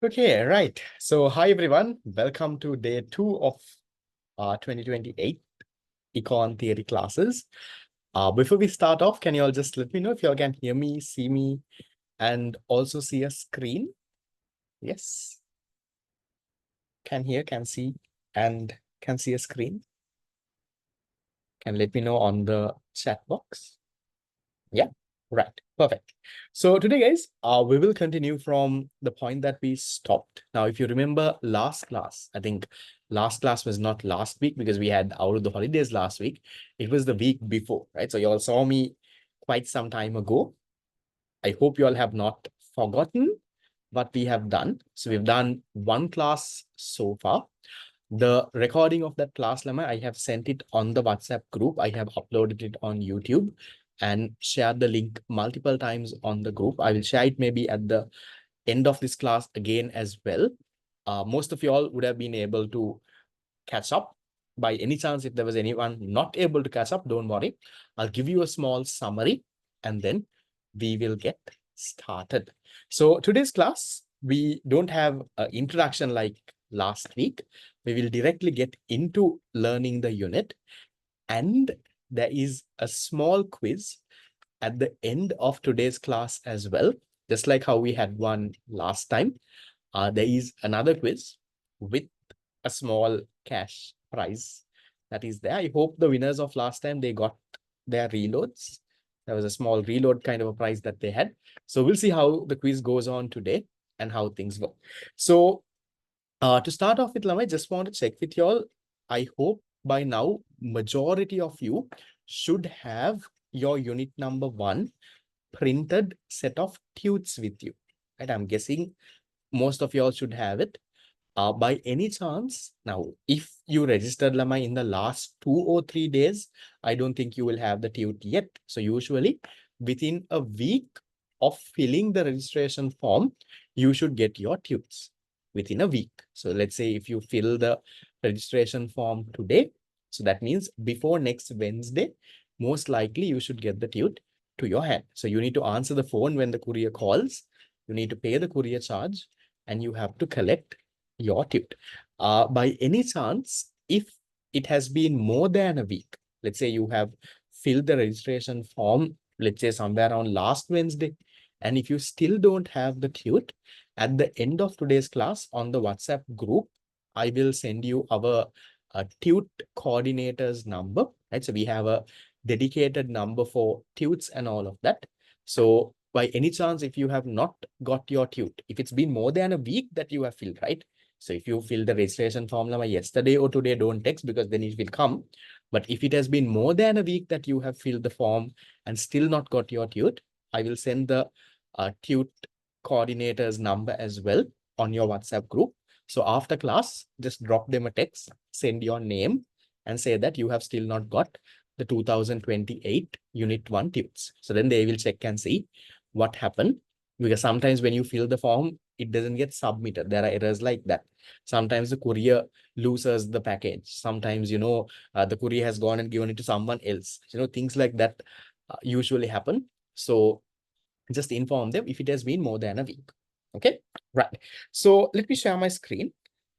Okay, right. So hi everyone. Welcome to day 2 of 2028 Econ Theory classes. Before we start off, can you all just let me know if you all can hear me, see me, and also see a screen? Yes. Can hear, can see, and can see a screen. Can let me know on the chat box. Yeah, right. Perfect. So today, guys, we will continue from the point that we stopped. Now, if you remember last class, I think last class was not last week because we had out of the holidays last week. It was the week before, right? So you all saw me quite some time ago. I hope you all have not forgotten what we have done. So we've done one class so far. The recording of that class, Lama, I have sent it on the WhatsApp group. I have uploaded it on YouTube and shared the link multiple times on the group. I will share it maybe at the end of this class again as well. Most of you all would have been able to catch up. By any chance, if there was anyone not able to catch up, don't worry. I'll give you a small summary and then we will get started. So today's class, we don't have an introduction like last week. We will directly get into learning the unit, and there is a small quiz at the end of today's class as well. Just like how we had one last time, there is another quiz with a small cash prize that is there. I hope the winners of last time, they got their reloads. There was a small reload kind of a prize that they had. So we'll see how the quiz goes on today and how things go. So to start off with, Lam, I just want to check with you all. I hope by now, majority of you should have your unit number 1 printed set of tudes with you. Right? I'm guessing most of you all should have it. By any chance, now, if you registered Lama in the last 2 or 3 days, I don't think you will have the tude yet. So usually within a week of filling the registration form, you should get your tudes within a week. So let's say if you fill the registration form today, so that means before next Wednesday, most likely you should get the tude to your hand. So you need to answer the phone when the courier calls, you need to pay the courier charge, and you have to collect your tude. By any chance, if it has been more than a week, let's say you have filled the registration form, let's say somewhere around last Wednesday, and if you still don't have the tude, at the end of today's class on the WhatsApp group, I will send you our tude coordinator's number, right? So we have a dedicated number for tudes and all of that. So by any chance, if you have not got your tude, if it's been more than a week that you have filled, right? So if you fill the registration form number yesterday or today, don't text because then it will come. But if it has been more than a week that you have filled the form and still not got your tude, I will send the tude coordinator's number as well on your WhatsApp group. So after class, just drop them a text, send your name and say that you have still not got the 2028 Unit 1 tudes. So then they will check and see what happened. Because sometimes when you fill the form, it doesn't get submitted. There are errors like that. Sometimes the courier loses the package. Sometimes, the courier has gone and given it to someone else. Things like that usually happen. So just inform them if it has been more than a week. Okay, right. So let me share my screen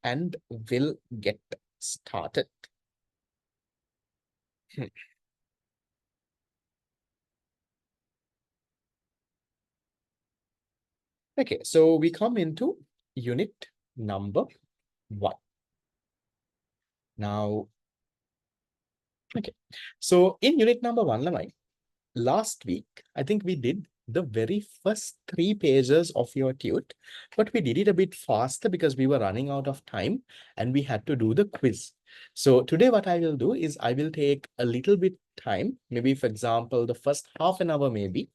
and we'll get started. Okay, so we come into unit number 1. Now, okay. So in unit number 1, Lamai, last week, I think we did the very first 3 pages of your tude, but we did it a bit faster because we were running out of time and we had to do the quiz. So today what I will do is I will take a little bit time, maybe for example, the first half an hour maybe,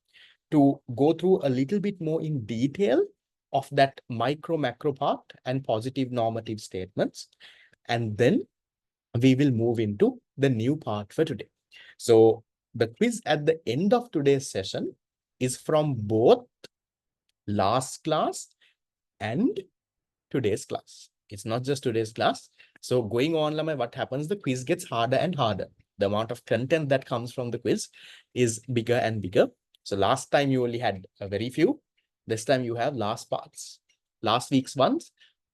to go through a little bit more in detail of that micro macro part and positive normative statements. And then we will move into the new part for today. So the quiz at the end of today's session is from both last class and today's class. It's not just today's class. So going on, Lama, what happens? The quiz gets harder and harder. The amount of content that comes from the quiz is bigger and bigger. So last time you only had a very few. This time you have last parts. last week's ones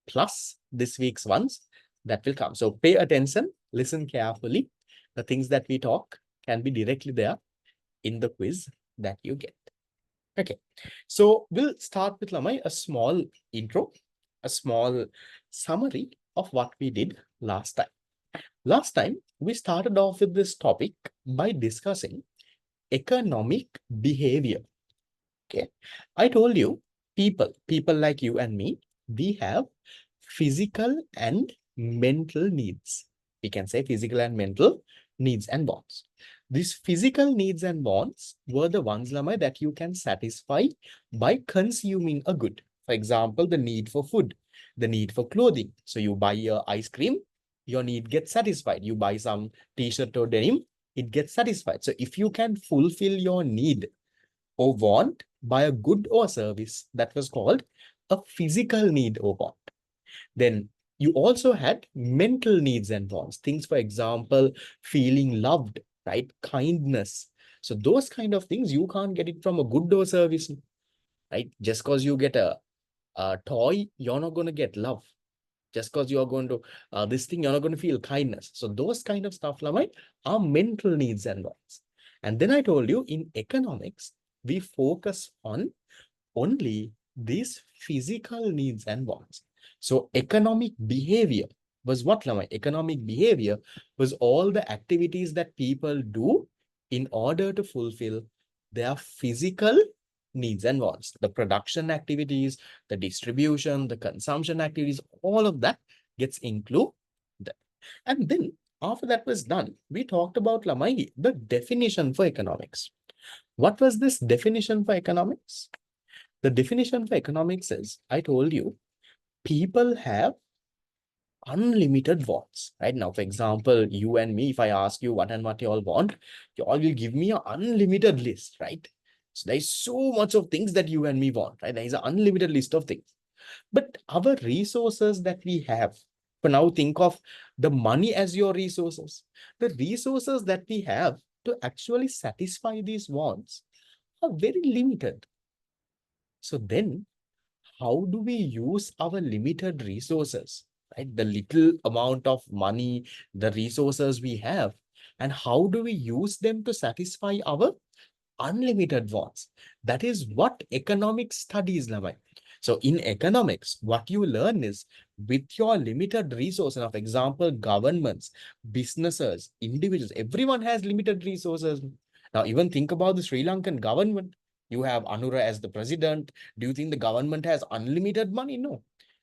plus this week's ones that will come. So pay attention, listen carefully. The things that we talk can be directly there in the quiz that you get. Okay, so we'll start with Lamai, a small intro, a small summary of what we did last time. Last time, we started off with this topic by discussing economic behavior. Okay, I told you, people like you and me, we have physical and mental needs. We can say physical and mental needs and wants. These physical needs and wants were the ones, Lamai, that you can satisfy by consuming a good. For example, the need for food, the need for clothing. So you buy your ice cream, your need gets satisfied. You buy some t-shirt or denim, it gets satisfied. So if you can fulfill your need or want by a good or service, that was called a physical need or want. Then you also had mental needs and wants. Things, for example, feeling loved, right? Kindness. So those kind of things, you can't get it from a good or service, right? Just because you get a toy, you're not going to get love. Just because you're going to, this thing, you're not going to feel kindness. So those kind of stuff, Lamai, are mental needs and wants. And then I told you, in economics, we focus on only these physical needs and wants. So economic behavior was what, Lamai? Economic behavior was all the activities that people do in order to fulfill their physical needs and wants. The production activities, the distribution, the consumption activities, all of that gets included. And then after that was done, we talked about, Lamai, the definition for economics. What was this definition for economics? The definition for economics is, I told you, people have unlimited wants. Right now, for example, you and me, if I ask you what and what you all want, you all will give me an unlimited list, right? So there's so much of things that you and me want, right? There is an unlimited list of things. But our resources that we have, for now, think of the money as your resources. The resources that we have to actually satisfy these wants are very limited. So then, how do we use our limited resources, right? The little amount of money, the resources we have, and how do we use them to satisfy our unlimited wants? That is what economics studies, Lamai. So in economics, what you learn is, with your limited resources, of example, governments, businesses, individuals, everyone has limited resources. Now, even think about the Sri Lankan government. You have Anura as the president. Do you think the government has unlimited money? No.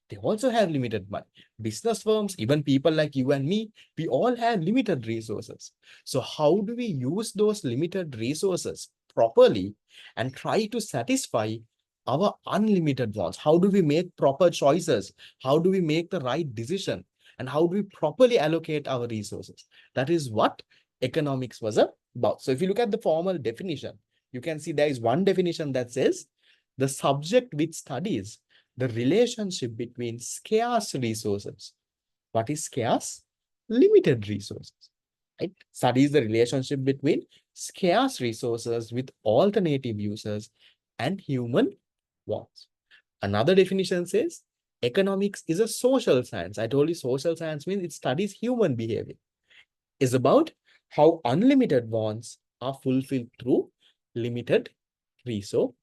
They also have limited money. Business firms, even people like you and me, we all have limited resources. So how do we use those limited resources properly and try to satisfy our unlimited wants? How do we make proper choices? How do we make the right decision? And how do we properly allocate our resources? That is what economics was about. So if you look at the formal definition, you can see there is one definition that says the subject which studies the relationship between scarce resources. What is scarce? Limited resources. Right? Studies the relationship between scarce resources with alternative uses and human wants. Another definition says economics is a social science. I told you social science means it studies human behavior. It's about how unlimited wants are fulfilled through limited resources.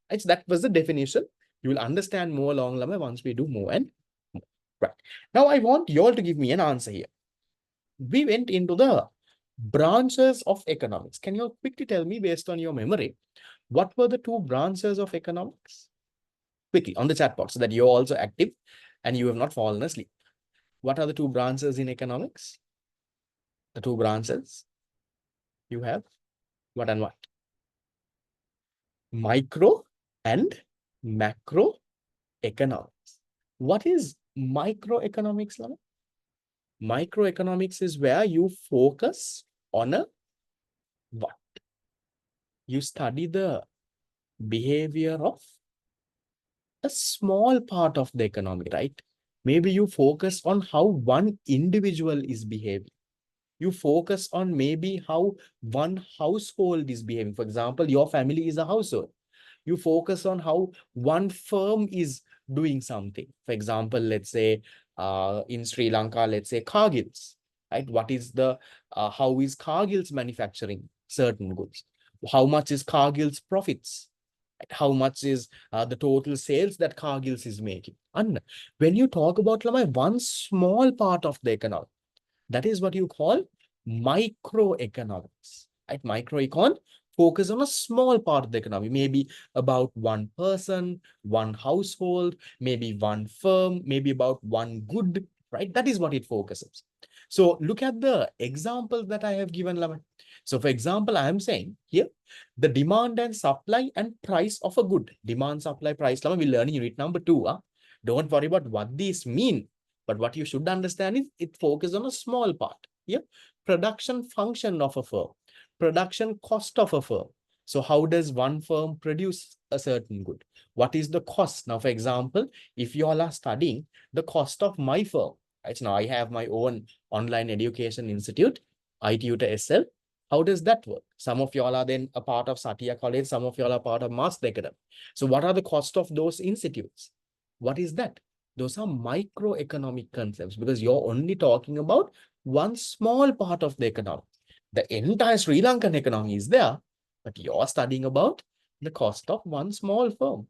Right? So that was the definition. You will understand more along the way once we do more and more. Right. Now I want you all to give me an answer here. We went into the branches of economics. Can you quickly tell me, based on your memory, what were the two branches of economics? Quickly on the chat box so that you're also active and you have not fallen asleep. What are the two branches in economics? The two branches you have, what and what? Micro and macro economics. What is microeconomics, Lama? Microeconomics is where you focus on a what? You study the behavior of a small part of the economy, right? Maybe you focus on how one individual is behaving. You focus on maybe how one household is behaving. For example, your family is a household. You focus on how one firm is doing something. For example, let's say in Sri Lanka, let's say Cargill's, right? How is Cargill's manufacturing certain goods? How much is Cargill's profits? Right? How much is the total sales that Cargill's is making? And when you talk about one small part of the economy, that is what you call microeconomics, right? Microecon focus on a small part of the economy, maybe about one person, one household, maybe one firm, maybe about one good, right? That is what it focuses. So look at the examples that I have given, Laman. So for example, I am saying here, the demand and supply and price of a good. Demand, supply, price, Laman, we learn in unit number 2. Don't worry about what these mean. But what you should understand is it focuses on a small part. Yeah. Production function of a firm, production cost of a firm. So how does one firm produce a certain good? What is the cost? Now, for example, if you all are studying the cost of my firm, right? Now I have my own online education institute, iTutor SL. How does that work? Some of y'all are then a part of Satya College, some of y'all are part of Master Academy. So what are the cost of those institutes? What is that? Those are microeconomic concepts because you're only talking about one small part of the economy. The entire Sri Lankan economy is there, but you're studying about the cost of one small firm.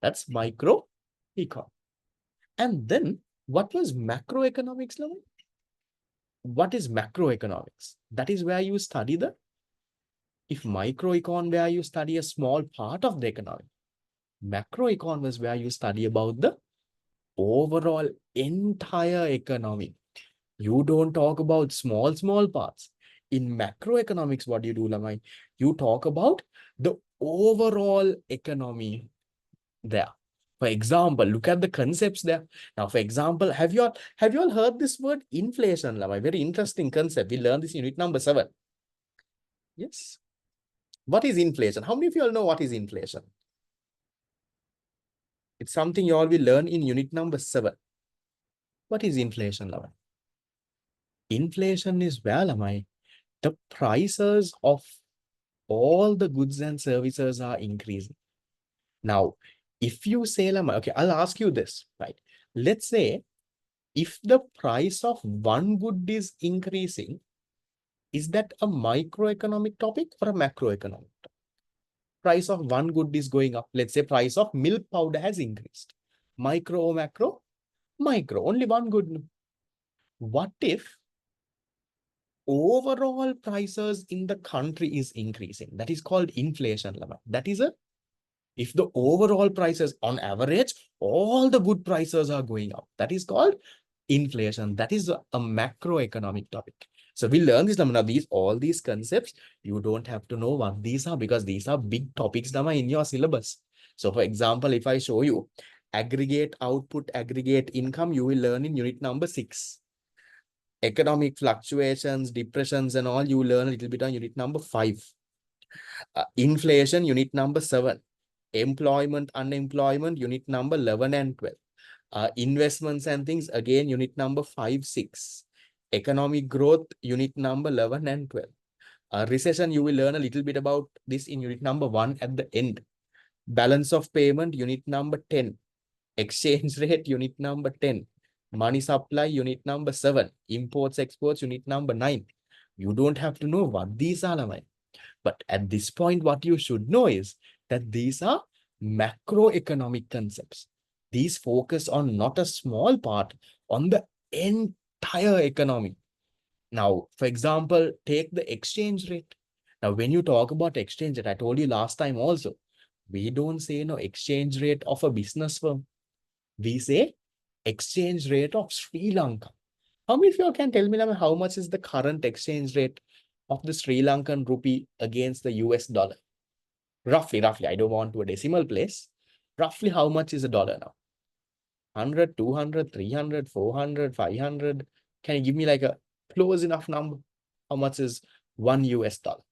That's microecon. And then what was macroeconomics level? What is macroeconomics? That is where you study if microecon where you study a small part of the economy, macroecon was where you study about the overall entire economy. You don't talk about small parts. In macroeconomics, what do you do, Lamai? You talk about the overall economy there. For example, look at the concepts there. Now, for example, have you all heard this word inflation, Lamai? Very interesting concept. We learned this in unit number 7. Yes. What is inflation? How many of you all know what is inflation? It's something you all will learn in unit number 7. What is inflation, Lamai? Inflation is where, Lamai, the prices of all the goods and services are increasing. Now, if you say, okay, I'll ask you this, right? Let's say if the price of one good is increasing, is that a microeconomic topic or a macroeconomic topic? Price of one good is going up. Let's say price of milk powder has increased. Micro or macro? Micro, only one good. What if overall prices in the country is increasing? That is called inflation. That is if the overall prices on average, all the good prices are going up. That is called inflation. That is a macroeconomic topic. So we learn this now. All these concepts, you don't have to know what these are because these are big topics in your syllabus. So for example, if I show you aggregate output, aggregate income, you will learn in unit number 6. Economic fluctuations, depressions, and all, you learn a little bit on unit number 5. Inflation, unit number 7. Employment, unemployment, unit number 11 and 12. Investments and things, again, unit number 5, 6. Economic growth, unit number 11 and 12. Recession, you will learn a little bit about this in unit number 1 at the end. Balance of payment, unit number 10. Exchange rate, unit number 10. Money supply, unit number 7. Imports, exports, unit number 9. You don't have to know what these are, Lamai. But at this point, what you should know is that these are macroeconomic concepts. These focus on not a small part, on the entire economy. Now, for example, take the exchange rate. Now, when you talk about exchange rate, I told you last time also, we don't say no exchange rate of a business firm. We say exchange rate of Sri Lanka. How many of you can tell me how much is the current exchange rate of the Sri Lankan rupee against the US dollar? Roughly, I don't want to a decimal place. Roughly, how much is a dollar now? 100, 200, 300, 400, 500. Can you give me like a close enough number? How much is one US dollar?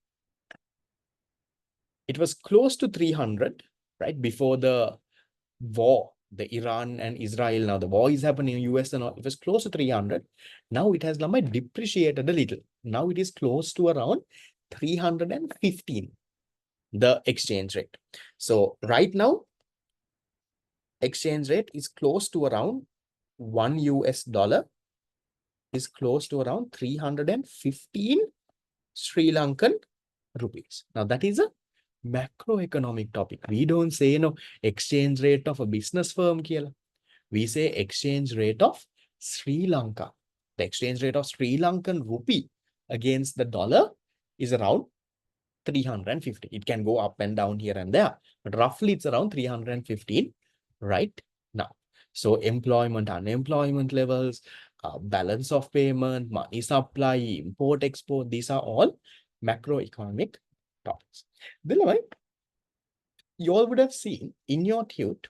It was close to 300, right? Before the war, the Iran and Israel. Now the war is happening in US and all. It was close to 300. Now it has depreciated a little. Now it is close to around 315, the exchange rate. So right now, exchange rate is close to around $1 is close to around 315 Sri Lankan rupees. Now that is a macroeconomic topic. We don't say exchange rate of a business firm kiyala. We say exchange rate of Sri Lanka. The exchange rate of Sri Lankan rupee against the dollar is around 350. It can go up and down here and there, but roughly it's around 315 right now. So employment, unemployment levels, balance of payment, money supply, import, export, these are all macroeconomic topics. You all would have seen in your tute,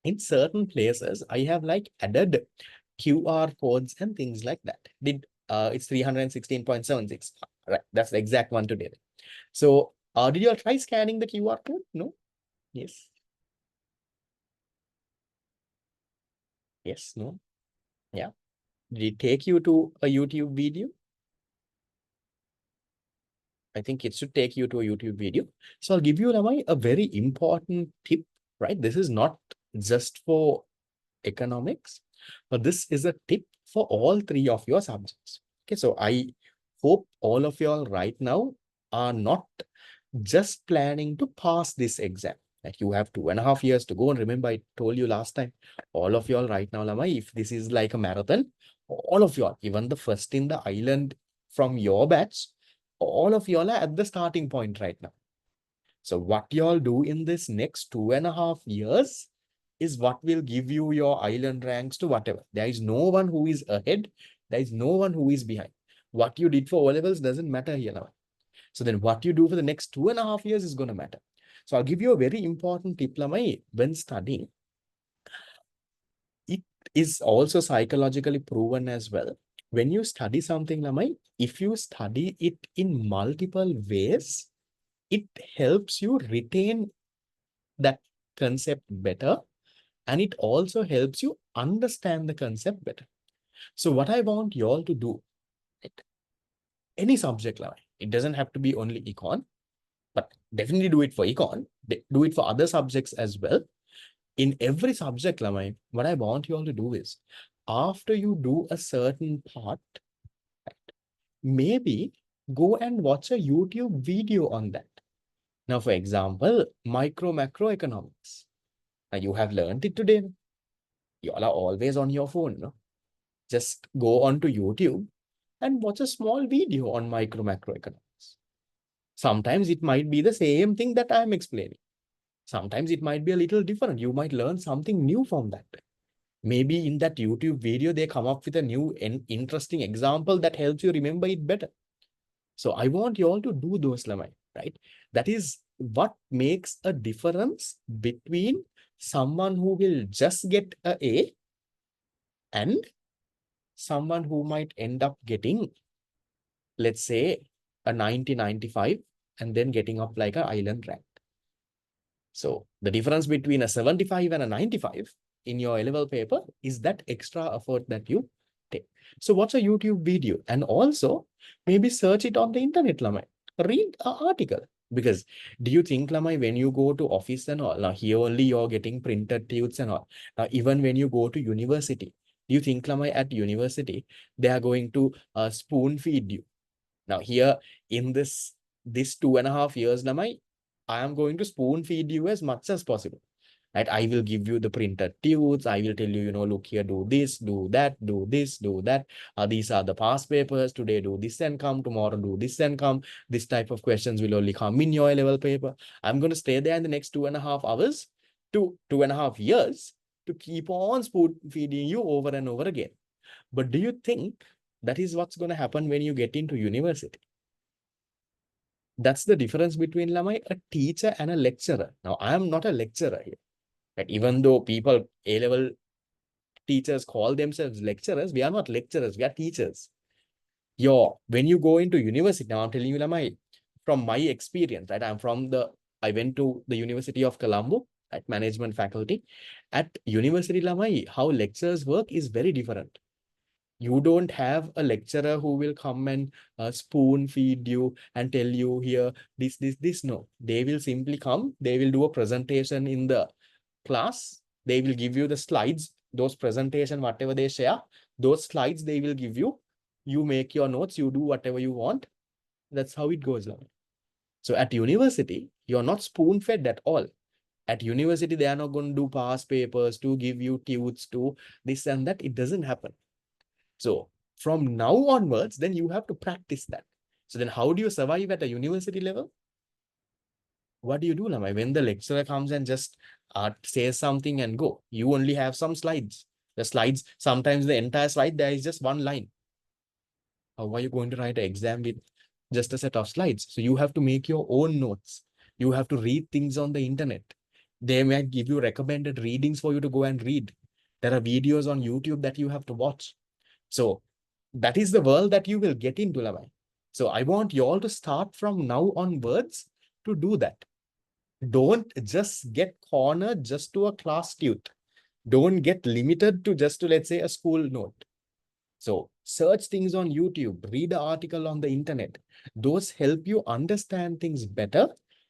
in certain places, I have like added QR codes and things like that. It's 316.76. Right, that's the exact one today. So did you all try scanning the QR code? No? Yes. Yes, no? Yeah. Did it take you to a YouTube video? I think it should take you to a YouTube video. So I'll give you a very important tip, right? This is not just for economics, but this is a tip for all three of your subjects. Okay, so I hope all of you all right now are not just planning to pass this exam. Like you have 2.5 years to go. And remember, I told you last time, all of you all right now, Lamai, if this is like a marathon, all of you all, even the first in the island from your batch, all of you all are at the starting point right now. So what you all do in this next 2.5 years is what will give you your island ranks to whatever. There is no one who is ahead. There is no one who is behind. What you did for O-levels doesn't matter here now. So then what you do for the next 2.5 years is going to matter. So I'll give you a very important tip, Lamai, when studying. It is also psychologically proven as well. When you study something, Lamai, if you study it in multiple ways, it helps you retain that concept better. And it also helps you understand the concept better. So what I want you all to do, right, any subject, Lamai, it doesn't have to be only econ, but definitely do it for econ. Do it for other subjects as well. In every subject, Lamai, what I want you all to do is, after you do a certain part, maybe go and watch a YouTube video on that. Now, for example, macroeconomics. Now, you have learned it today. You all are always on your phone. No? Just go on to YouTube and watch a small video on macroeconomics. Sometimes it might be the same thing that I'm explaining. Sometimes it might be a little different. You might learn something new from that. Maybe in that YouTube video, they come up with a new and interesting example that helps you remember it better. So I want you all to do those, Lamai, right? That is what makes a difference between someone who will just get an A and someone who might end up getting, let's say, a 90, 95 and then getting up like an island rank. So the difference between a 75 and a 95 in your A-level paper is that extra effort that you take. So watch a YouTube video and also maybe search it on the internet, Lamai. Read an article. Because do you think, Lamai, when you go to office and all, now here only you're getting printed tutes and all. Now, even when you go to university, do you think, Lamai, at university, they are going to spoon feed you? Now here in this 2.5 years, Lamai, I am going to spoon feed you as much as possible. Right? I will give you the printed tutes. I will tell you, look here, do this, do that, do this, do that. These are the past papers. Today, do this and come. Tomorrow, do this and come. This type of questions will only come in your level paper. I'm going to stay there in the next 2.5 hours to 2.5 years to keep on spoon feeding you over and over again. But do you think that is what's going to happen when you get into university? That's the difference between, Lamai, a teacher and a lecturer. Now, I am not a lecturer here. Right? Even though people, A-level teachers call themselves lecturers, we are not lecturers, we are teachers. When you go into university, now I'm telling you, Lamai, from my experience, right? I went to the University of Colombo at management faculty. At University, Lamai, how lectures work is very different. You don't have a lecturer who will come and spoon feed you and tell you here, this. No, they will simply come. They will do a presentation in the class They will give you the slides, those presentation, whatever they share, those slides they will give you. You make your notes, you do whatever you want. That's how it goes now. So at university, you're not spoon-fed at all. At university, they are not going to do past papers to give you tudes to this and that. It doesn't happen. So from now onwards, then you have to practice that. So then how do you survive at a university level? What do you do, Lamai? When the lecturer comes and just says something and go, you only have some slides. The slides, sometimes the entire slide, there is just one line. How are you going to write an exam with just a set of slides? So you have to make your own notes. You have to read things on the internet. They might give you recommended readings for you to go and read. There are videos on YouTube that you have to watch. So that is the world that you will get into, Lamai. So I want you all to start from now onwards to do that. Don't just get cornered just to a class tute. Don't get limited to just to, let's say, a school note. So search things on YouTube, read an article on the internet. Those help you understand things better.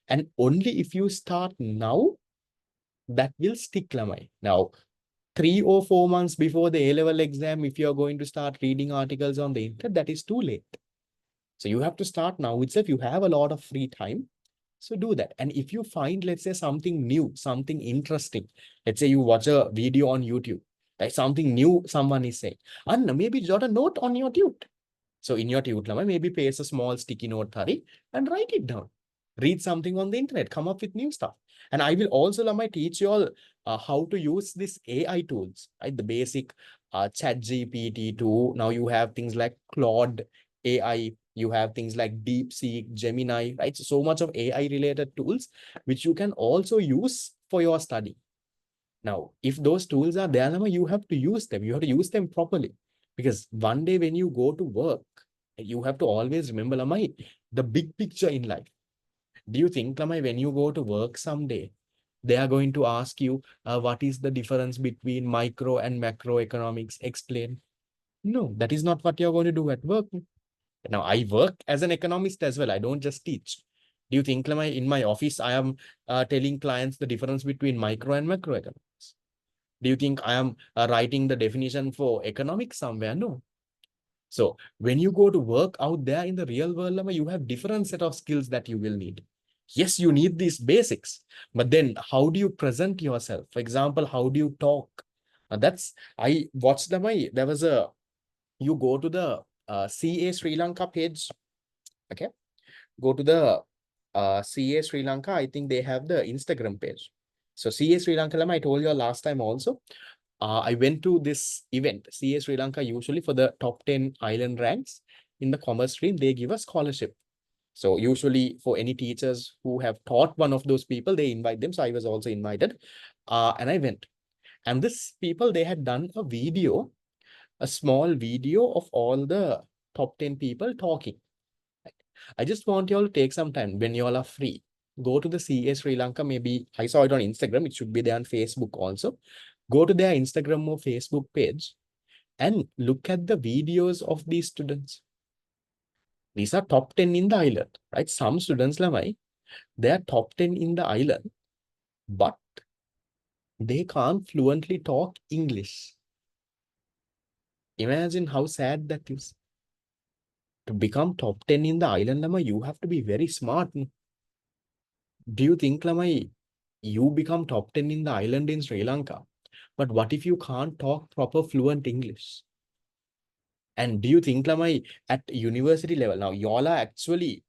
And only if you start now, that will stick, Lamai. Now, 3 or 4 months before the A-level exam, if you're going to start reading articles on the internet, that is too late. So you have to start now itself. You have a lot of free time. So do that. And if you find, let's say, something new, something interesting, let's say you watch a video on YouTube, like something new someone is saying, and maybe jot a note on your tute. So in your tute, maybe paste a small sticky note, Thari, and write it down. Read something on the internet, come up with new stuff. And I will also, teach you all how to use this AI tools, right? The basic chat GPT tool. Now you have things like Claude AI, you have things like DeepSeek, Gemini, right? So much of AI related tools, which you can also use for your study. Now, if those tools are there, you have to use them. You have to use them properly. Because one day when you go to work, you have to always remember, Lamai, the big picture in life. Do you think, Lamai, when you go to work someday, they are going to ask you, what is the difference between micro and macroeconomics? Explain. No, that is not what you're going to do at work. Now, I work as an economist as well. I don't just teach. Do you think, Lamai, in my office, I am telling clients the difference between micro and macroeconomics? Do you think I am writing the definition for economics somewhere? No. So when you go to work out there in the real world, you have different set of skills that you will need. Yes, you need these basics, but then how do you present yourself? For example, how do you talk? I watched there was you go to the CA Sri Lanka page, okay? Go to the CA Sri Lanka, I think they have the Instagram page. So CA Sri Lanka, I told you last time also, I went to this event. CA Sri Lanka, usually for the top 10 island ranks in the commerce stream, they give a scholarship. So usually for any teachers who have taught one of those people, they invite them. So I was also invited and I went. And this people, they had done a video, a small video of all the top 10 people talking. I just want you all to take some time when you all are free. Go to the CA Sri Lanka. Maybe I saw it on Instagram. It should be there on Facebook also. Go to their Instagram or Facebook page and look at the videos of these students. These are top 10 in the island, right? Some students, they are top 10 in the island, but they can't fluently talk English. Imagine how sad that is. To become top 10 in the island, you have to be very smart. Do you think, you become top 10 in the island in Sri Lanka, but what if you can't talk proper fluent English? And do you think, at university level, now y'all are actually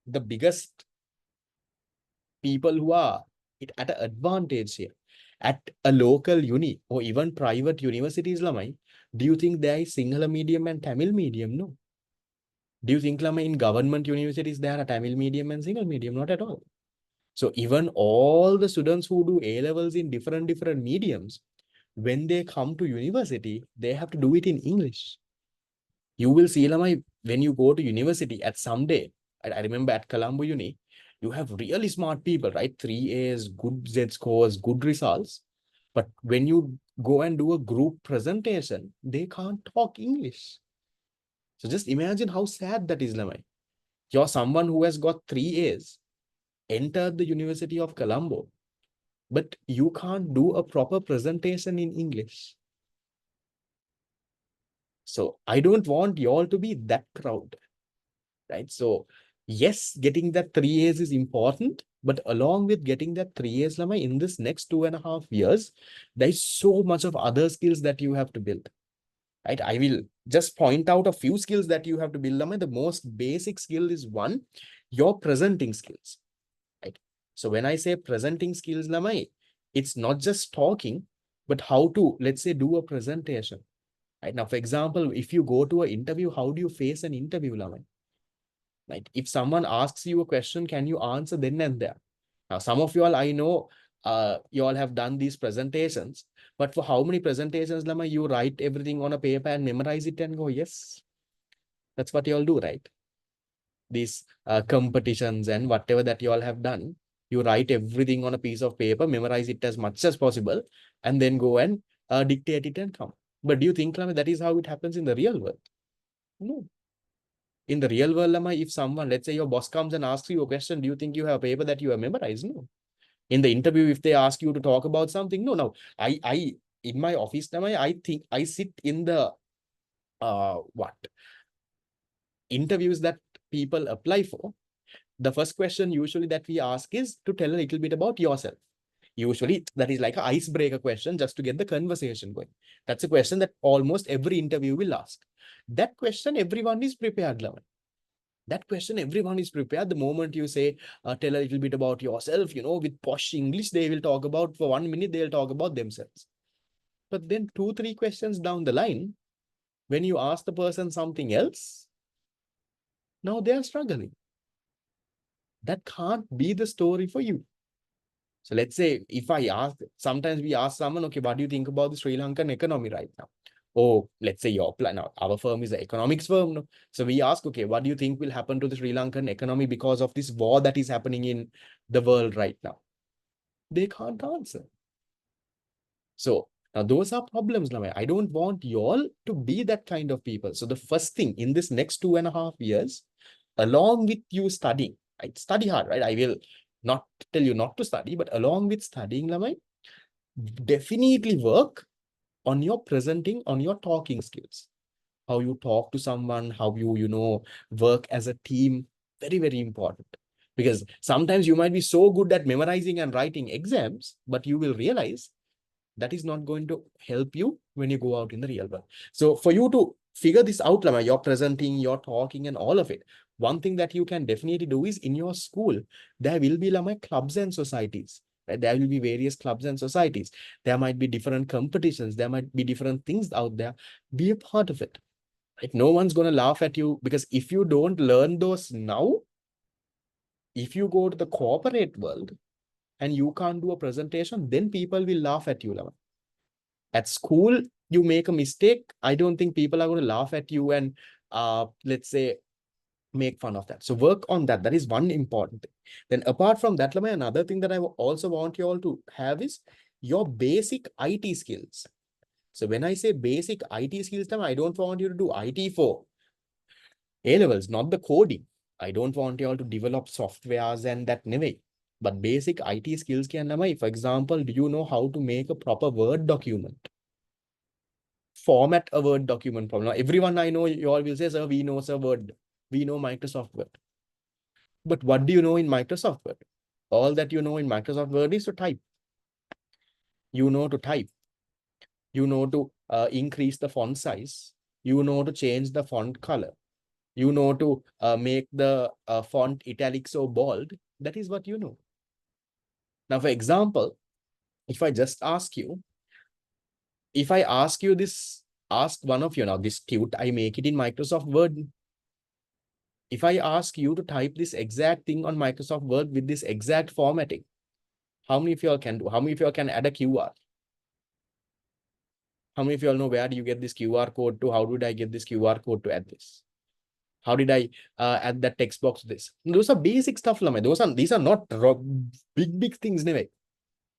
the biggest people who are at an advantage here. At a local uni or even private universities, do you think there is Sinhala medium and Tamil medium? No. Do you think, in government universities, there are Tamil medium and Sinhala medium? Not at all. So even all the students who do A-levels in different mediums, when they come to university, they have to do it in English. You will see, when you go to university at some day, I remember at Colombo Uni, you have really smart people, right? 3As, good Z scores, good results. But when you go and do a group presentation, they can't talk English. So just imagine how sad that is, Lamai. You're someone who has got 3As, entered the University of Colombo, but you can't do a proper presentation in English. So I don't want y'all to be that crowd, right? So yes, getting that 3 A's is important, but along with getting that 3 A's, Lama, in this next 2.5 years, there's so much of other skills that you have to build, right? I will just point out a few skills that you have to build, Lama. The most basic skill is one, your presenting skills, right? So when I say presenting skills, Lama, it's not just talking, but how to, let's say, do a presentation. Right now, for example, if you go to an interview, how do you face an interview, Lama? Right? If someone asks you a question, can you answer then and there? Now, some of you all, I know, you all have done these presentations, but for how many presentations, Lama, you write everything on a paper and memorize it and go, yes, that's what you all do, right? These competitions and whatever that you all have done, you write everything on a piece of paper, memorize it as much as possible, and then go and dictate it and come. But do you think, Lama, that is how it happens in the real world? No. In the real world, Lama, if someone, let's say your boss comes and asks you a question, do you think you have a paper that you have memorized? No. In the interview, if they ask you to talk about something, no. Now, in my office, Lama, I think I sit in the what interviews that people apply for. The first question usually that we ask is to tell a little bit about yourself. Usually that is like an icebreaker question just to get the conversation going. That's a question that almost every interview will ask. That question, everyone is prepared, Lama. That question, everyone is prepared. The moment you say, tell a little bit about yourself, with posh English, they will talk about, for 1 minute, they'll talk about themselves. But then 2, 3 questions down the line, when you ask the person something else, now they are struggling. That can't be the story for you. So let's say if I ask, sometimes we ask someone, okay, what do you think about the Sri Lankan economy right now? Or let's say your plan, now our firm is an economics firm. No? So we ask, okay, what do you think will happen to the Sri Lankan economy because of this war that is happening in the world right now? They can't answer. So now those are problems. Now, I don't want you all to be that kind of people. So the first thing in this next 2.5 years, along with you studying, right? Study hard, right? I will not tell you not to study, but along with studying, Lamai, definitely work on your presenting, on your talking skills. How you talk to someone, how you work as a team, very, very important. Because sometimes you might be so good at memorizing and writing exams, but you will realize that is not going to help you when you go out in the real world. So for you to figure this out, Lama, you're presenting, you're talking and all of it. One thing that you can definitely do is in your school, there will be, Lama, clubs and societies. Right? There will be various clubs and societies. There might be different competitions. There might be different things out there. Be a part of it. Right? No one's going to laugh at you because if you don't learn those now, if you go to the corporate world and you can't do a presentation, then people will laugh at you, Lama. At school, you make a mistake, I don't think people are going to laugh at you and let's say make fun of that. So work on that. That is one important thing. Then apart from that, Lamai, another thing that I also want you all to have is your basic IT skills. So when I say basic IT skills, I don't want you to do IT for A-levels, not the coding. I don't want you all to develop softwares and that never. But basic IT skills can, for example, do you know how to make a proper Word document? Format a Word document problem. Now, everyone I know, you all will say, sir, we know, sir, Word. We know Microsoft Word. But what do you know in Microsoft Word? All that you know in Microsoft Word is to type. You know to type. You know to increase the font size. You know to change the font color. You know to make the font italics or bold. That is what you know. Now, for example, if I just ask you, if I ask you this, ask one of you now, this cute, I make it in Microsoft Word. If I ask you to type this exact thing on Microsoft Word with this exact formatting, how many of you all can do? How many of you all can add a QR? How many of you all know where do you get this QR code to? How did I get this QR code to add this? How did I add that text box to this? Those are basic stuff, Lama. These are not big things, anyway,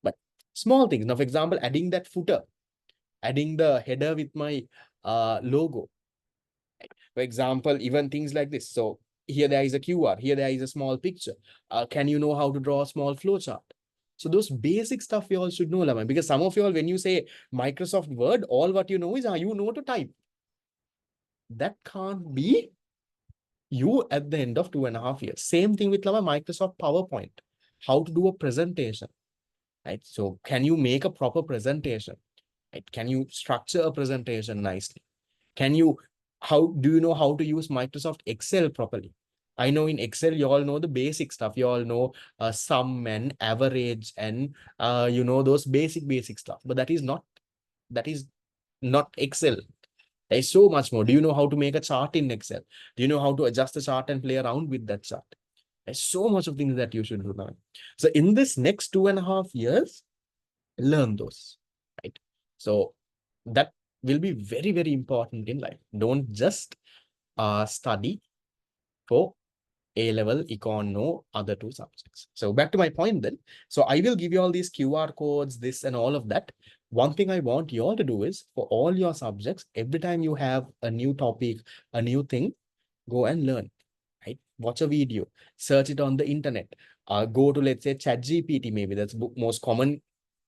but small things. Now, for example, adding that footer, adding the header with my logo. For example, even things like this. So here there is a QR. Here there is a small picture. Can you know how to draw a small flowchart? So those basic stuff you all should know, lamai, because some of you all, when you say Microsoft Word, all what you know is you know to type. That can't be you at the end of 2.5 years. Same thing with Microsoft PowerPoint. How to do a presentation, right? So can you make a proper presentation, right? Can you structure a presentation nicely? How do you know how to use Microsoft Excel properly? I know in Excel, you all know the basic stuff. You all know sum and average and, those basic stuff. But that is not Excel. There's so much more. Do you know how to make a chart in Excel? Do you know how to adjust the chart and play around with that chart? There's so much of things that you should learn. So in this next 2.5 years, learn those, right? So that will be very, very important in life. Don't just study for A-level, econ, no other two subjects. So back to my point then. So I will give you all these QR codes, this and all of that. One thing I want you all to do is for all your subjects, every time you have a new topic, a new thing, go and learn, right? Watch a video, search it on the internet, go to, let's say, ChatGPT, maybe that's most common,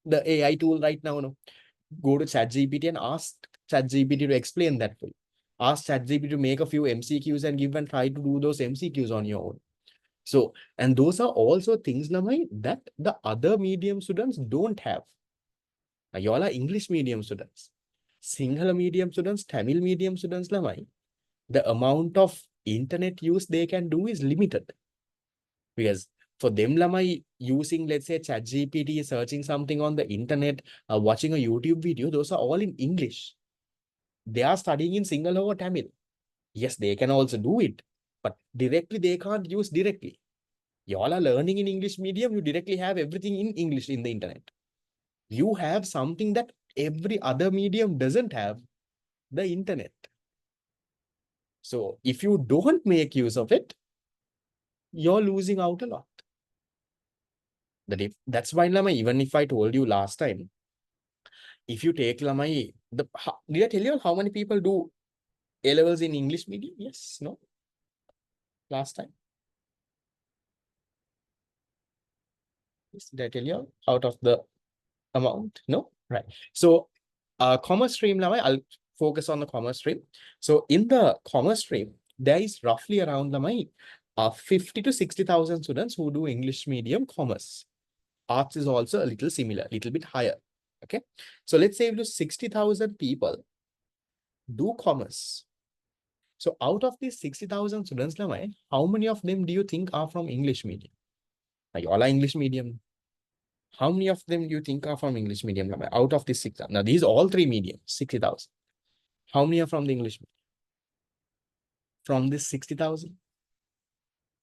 the AI tool right now. No? Go to ChatGPT and ask ChatGPT to explain that for you. Ask ChatGPT to make a few MCQs and give and try to do those MCQs on your own. So, and those are also things, Lamai, that the other medium students don't have. Now, you all are English medium students. Sinhala medium students, Tamil medium students, Lamai, the amount of internet use they can do is limited. Because for them, Lamai, using, let's say, ChatGPT, searching something on the internet, watching a YouTube video, those are all in English. They are studying in Sinhala or Tamil. Yes, they can also do it, but directly they can't use directly. You all are learning in English medium, you directly have everything in English in the internet. You have something that every other medium doesn't have, the internet. So if you don't make use of it, you're losing out a lot. That's why, Lamai, even if I told you last time, if you take Lamai, did I tell you how many people do A-levels in English medium? Yes, no? Last time? Yes, did I tell you out of the amount? No? Right. So commerce stream, Lamai, I'll focus on the commerce stream. So in the commerce stream, there is roughly around Lamai 50 to 60,000 students who do English medium commerce. Arts is also a little similar, little bit higher. Okay. So let's say if 60,000 people do commerce. So out of these 60,000 students, Lamai, how many of them do you think are from English medium? Like all are English medium. How many of them do you think are from English medium, Lamai? Out of these 6,000. Now, these all three mediums, 60,000. How many are from the English medium? From this 60,000?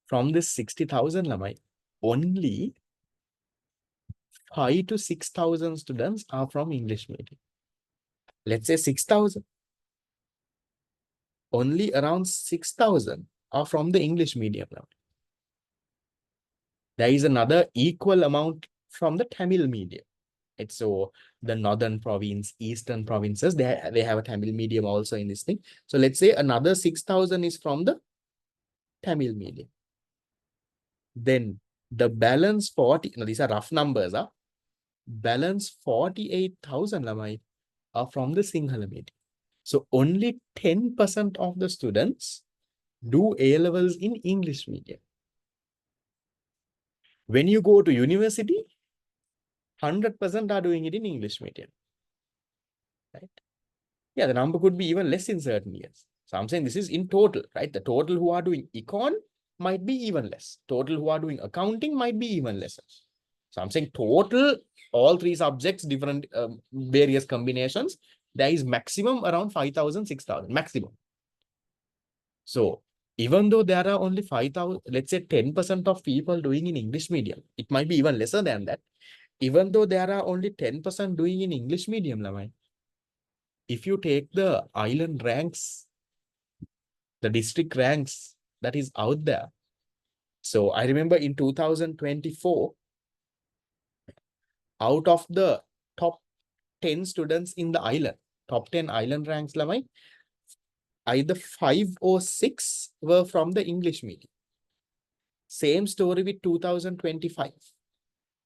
From this 60,000, Lamai, only 5 to 6,000 students are from English medium. Let's say 6,000. Only around 6,000 are from the English medium. There is another equal amount from the Tamil medium. It's so the northern province, eastern provinces, they have a Tamil medium also in this thing. So let's say another 6,000 is from the Tamil medium. Then the balance 40, now these are rough numbers, balance 48,000 Lamai are from the Sinhala medium. So only 10% of the students do A-levels in English medium. When you go to university, 100% are doing it in English medium. Right? Yeah, the number could be even less in certain years. So I'm saying this is in total, right? The total who are doing econ might be even less. Total who are doing accounting might be even lesser. So I'm saying total, all three subjects, different various combinations, there is maximum around 5,000, 6,000, maximum. So even though there are only 5,000, let's say 10% of people doing in English medium, it might be even lesser than that. Even though there are only 10% doing in English medium, Lamai, if you take the island ranks, the district ranks that is out there. So I remember in 2024, out of the top 10 students in the island, top 10 island ranks, Lamai, either 5 or 6 were from the English medium. Same story with 2025.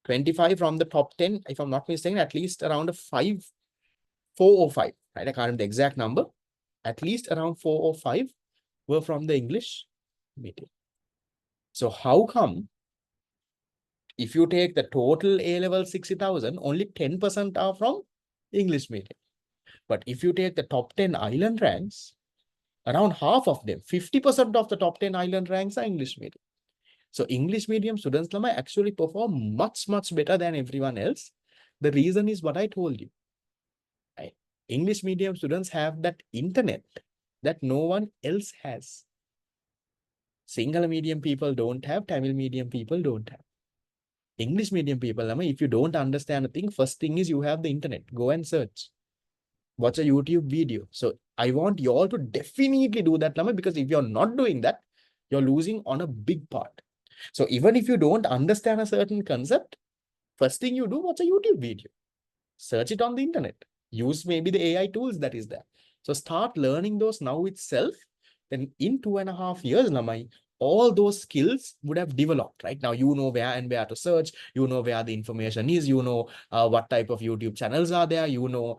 25 from the top 10, if I'm not mistaken, at least around a 4 or 5, right? I can't remember the exact number. At least around 4 or 5 were from the English medium. So how come if you take the total A-level 60,000, only 10% are from English medium? But if you take the top 10 island ranks, around half of them, 50% of the top 10 island ranks are English medium. So English medium students actually perform much, much better than everyone else. The reason is what I told you. Right? English medium students have that internet that no one else has. Sinhala medium people don't have, Tamil medium people don't have. English medium people, if you don't understand a thing, first thing is you have the internet. Go and search. Watch a YouTube video. So I want you all to definitely do that, because if you're not doing that, you're losing on a big part. So even if you don't understand a certain concept, first thing you do, watch a YouTube video. Search it on the internet. Use maybe the AI tools that is there. So start learning those now itself. Then in 2.5 years, Lamai, all those skills would have developed, right? Now you know where and where to search, you know where the information is, you know what type of YouTube channels are there, you know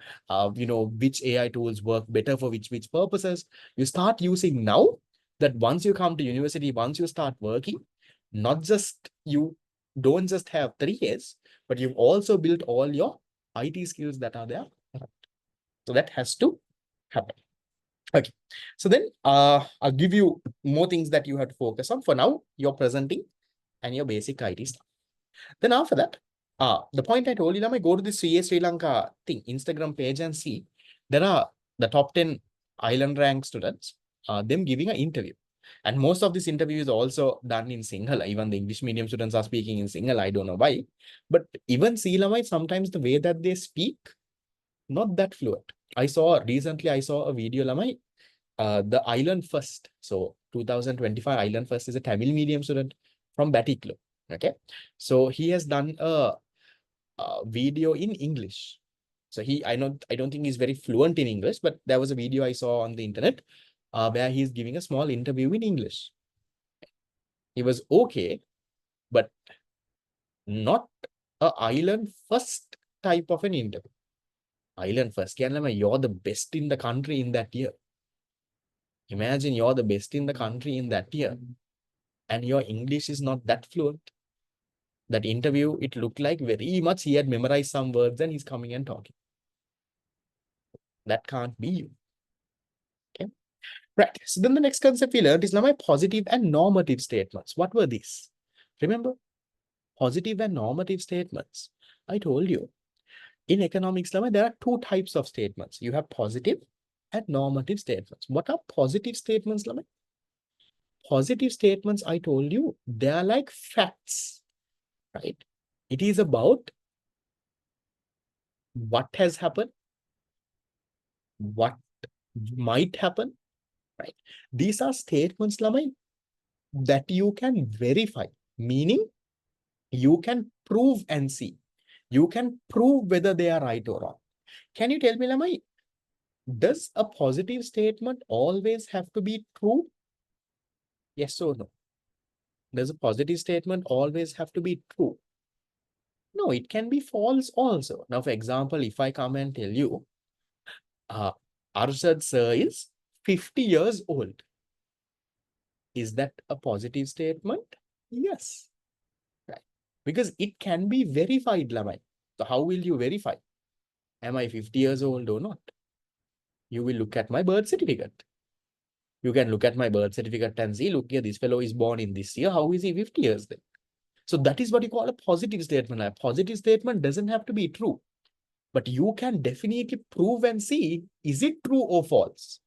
which AI tools work better for which purposes. You start using now, that once you come to university, once you start working, not just you don't just have 3 years, but you've also built all your IT skills that are there. So that has to happen. Okay. So then I'll give you more things that you have to focus on. For now, you're presenting and your basic IT stuff. Then after that, the point I told you, I go to the CA Sri Lanka thing, Instagram page, and see there are the top 10 island rank students, them giving an interview. And most of this interview is also done in Sinhala. Even the English medium students are speaking in Sinhala. I don't know why. But even Seelamai, sometimes the way that they speak, not that fluent. Recently I saw a video, Lamai, the Island First. So 2025 Island First is a Tamil medium student from Batiklo. Okay. So he has done a video in English. So I don't think he's very fluent in English, but there was a video I saw on the internet where he's giving a small interview in English. He was okay, but not a Island First type of an interview. Island First, you're the best in the country in that year. Imagine you're the best in the country in that year, and your English is not that fluent. That interview, it looked like very much he had memorized some words and he's coming and talking. That can't be you. Okay. Right. So then the next concept we learned is now my positive and normative statements. What were these? Remember, positive and normative statements. I told you in economics, there are 2 types of statements. You have positive and normative statements. What are positive statements, Lama? Positive statements, I told you, they are like facts, right? It is about what has happened, what might happen, right? These are statements, Lama, that you can verify, meaning you can prove and see. You can prove whether they are right or wrong. Can you tell me, Lama, does a positive statement always have to be true? Yes or no? Does a positive statement always have to be true? No, it can be false also. Now, for example, if I come and tell you, Arshad sir is 50 years old. Is that a positive statement? Yes. Right. Because it can be verified, Lamai. So how will you verify? Am I 50 years old or not? You will look at my birth certificate. You can look at my birth certificate and see, look here, this fellow is born in this year. How is he 50 years then? So that is what you call a positive statement. A positive statement doesn't have to be true, but you can definitely prove and see, is it true or false,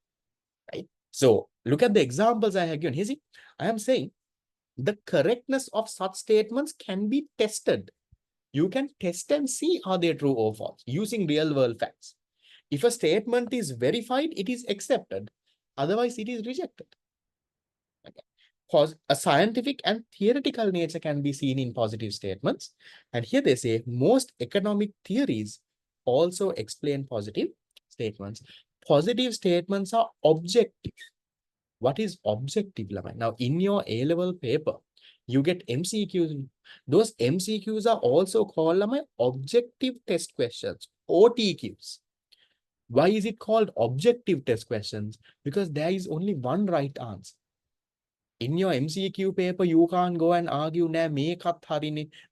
right? So look at the examples I have given. Here, see, I am saying the correctness of such statements can be tested. You can test and see are they true or false using real world facts. If a statement is verified, it is accepted. Otherwise, it is rejected. Okay. A scientific and theoretical nature can be seen in positive statements. And here they say most economic theories also explain positive statements. Positive statements are objective. What is objective, Lamai? Now, in your A-level paper, You get MCQs. Those MCQs are also called my objective test questions, OTQs. Why is it called objective test questions? Because there is only one right answer. In your MCQ paper, you can't go and argue,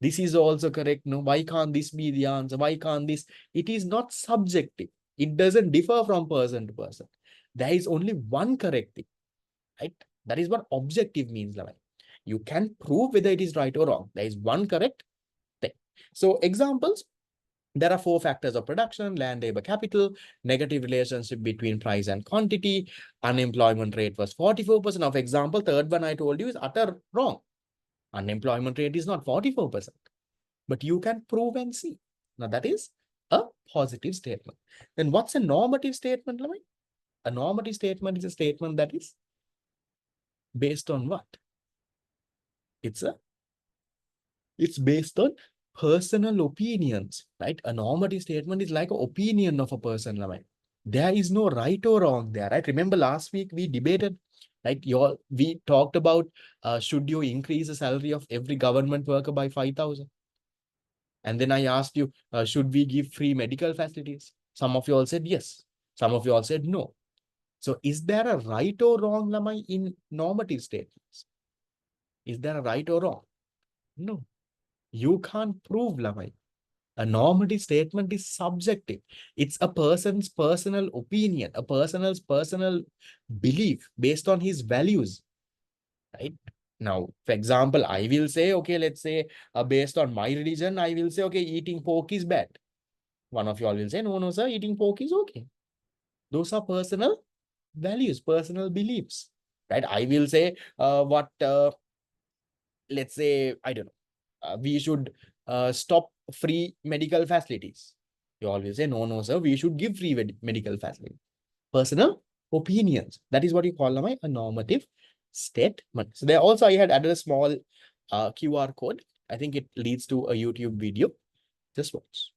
this is also correct. No, why can't this be the answer? Why can't this? It is not subjective. It doesn't differ from person to person. There is only one correct thing, right? That is what objective means. You can prove whether it is right or wrong. There is one correct thing. So examples, there are 4 factors of production: land, labor, capital, negative relationship between price and quantity, unemployment rate was 44%. Of example, third one I told you is utter wrong. Unemployment rate is not 44%, but you can prove and see. Now that is a positive statement. Then what's a normative statement? A normative statement is a statement that is based on what? It's based on personal opinions, right? A normative statement is like an opinion of a person. There is no right or wrong there, right? Remember last week we debated, right? We talked about should you increase the salary of every government worker by 5,000? And then I asked you, should we give free medical facilities? Some of you all said yes. Some of you all said no. So is there a right or wrong, Lamai, in normative statements? Is there a right or wrong? No. You can't prove, Lamai. A normative statement is subjective. It's a person's personal opinion, a person's personal belief based on his values, right? Now, for example, I will say, okay, let's say based on my religion, I will say, okay, eating pork is bad. One of you all will say, no, sir, eating pork is okay. Those are personal values, personal beliefs, right? I will say let's say, I don't know, we should stop free medical facilities. You always say, no, sir, we should give free medical facilities. Personal opinions. That is what you call a normative statement. So there also I had added a small QR code. I think it leads to a YouTube video. Just watch.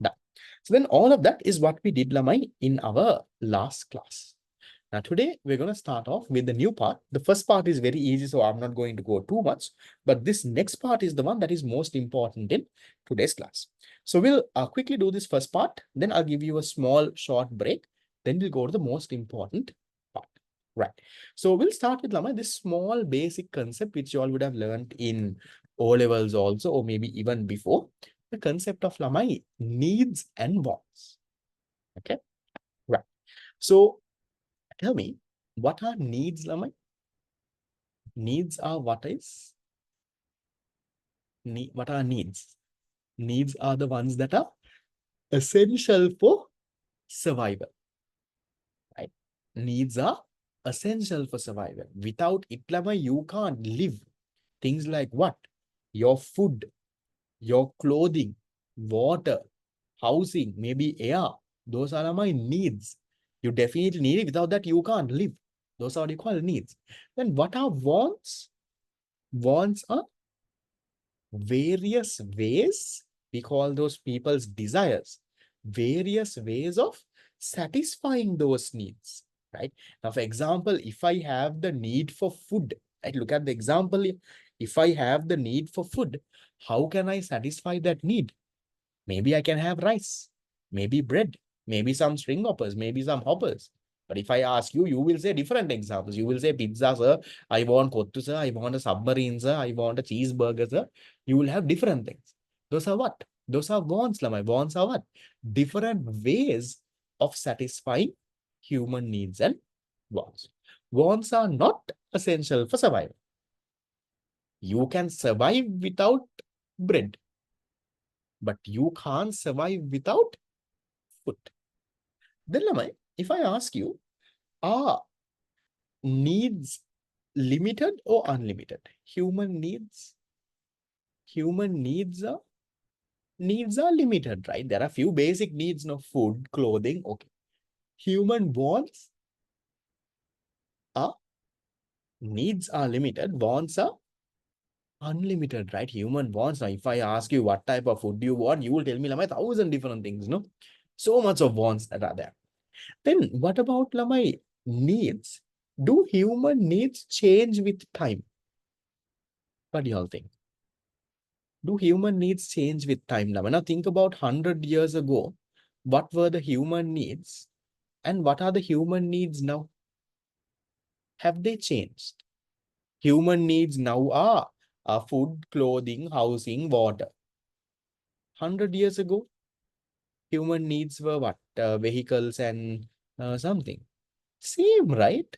Done. So then all of that is what we did, Lamai, in our last class. Now, today we're going to start off with the new part. The first part is very easy, so I'm not going to go too much. But this next part is the one that is most important in today's class. So we'll quickly do this first part. Then I'll give you a small short break. Then we'll go to the most important part. Right. So we'll start with, Lama, this small basic concept which you all would have learned in O-levels also, or maybe even before. The concept of, Lama, needs and wants. Okay. Right. So tell me, what are needs, Lamai? Needs are what are needs? Needs are the ones that are essential for survival, right? Needs are essential for survival. Without it, Lamai, you can't live. Things like what? Your food, your clothing, water, housing, maybe air. Those are my needs. You definitely need it. Without that, you can't live. Those are what you call needs. Then what are wants? Wants are various ways. We call those people's desires. Various ways of satisfying those needs, right? Now, for example, if I have the need for food, right? Look at the example. If I have the need for food, how can I satisfy that need? Maybe I can have rice, maybe bread, maybe some string hoppers, maybe some hoppers. But if I ask you, you will say different examples. You will say pizza, sir. I want kottu, sir. I want a submarine, sir. I want a cheeseburger, sir. You will have different things. Those are what? Those are wants, Lamai. Wants are what? Different ways of satisfying human needs and wants. Wants are not essential for survival. You can survive without bread, but you can't survive without food. Then, Lamai, if I ask you, are needs limited or unlimited? Human needs are limited, right? There are few basic needs, no, food, clothing, okay. Human wants are needs are limited, wants are unlimited, right? Human wants. Now, if I ask you what type of food do you want, you will tell me, Lamai, 1,000 different things, no? So much of wants that are there. Then what about, Lamai, needs? Do human needs change with time? What do you all think? Do human needs change with time? Now think about 100 years ago. What were the human needs and what are the human needs now? Have they changed? Human needs now are food, clothing, housing, water. 100 years ago, human needs were what? Vehicles and something. Same, right?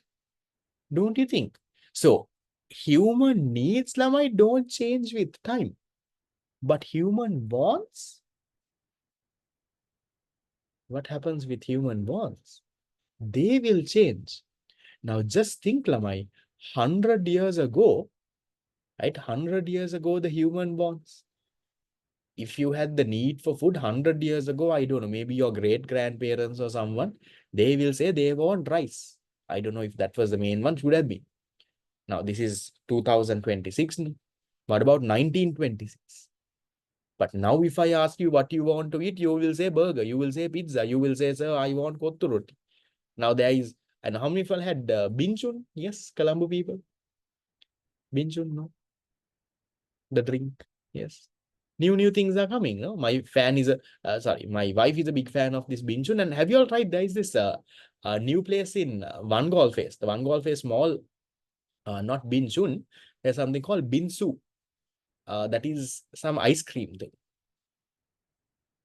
Don't you think? So, human needs, Lamai, don't change with time. But human wants, what happens with human wants? They will change. Now, just think, Lamai, 100 years ago, right? 100 years ago, the human wants. If you had the need for food 100 years ago, I don't know, maybe your great grandparents or someone, they will say they want rice. I don't know if that was the main one, should have been. Now, this is 2026. What about 1926? But now, if I ask you what you want to eat, you will say burger, you will say pizza, you will say, sir, I want kottu roti. Now, there is, and how many people had binchun? Yes, Colombo people. Binchun, no. The drink, yes. New things are coming. No? My fan is my wife is a big fan of this binchun. And have you all tried? There is this new place in One Golf Face. The One Golf Face Mall, not binchun. There's something called binsu. That is some ice cream thing.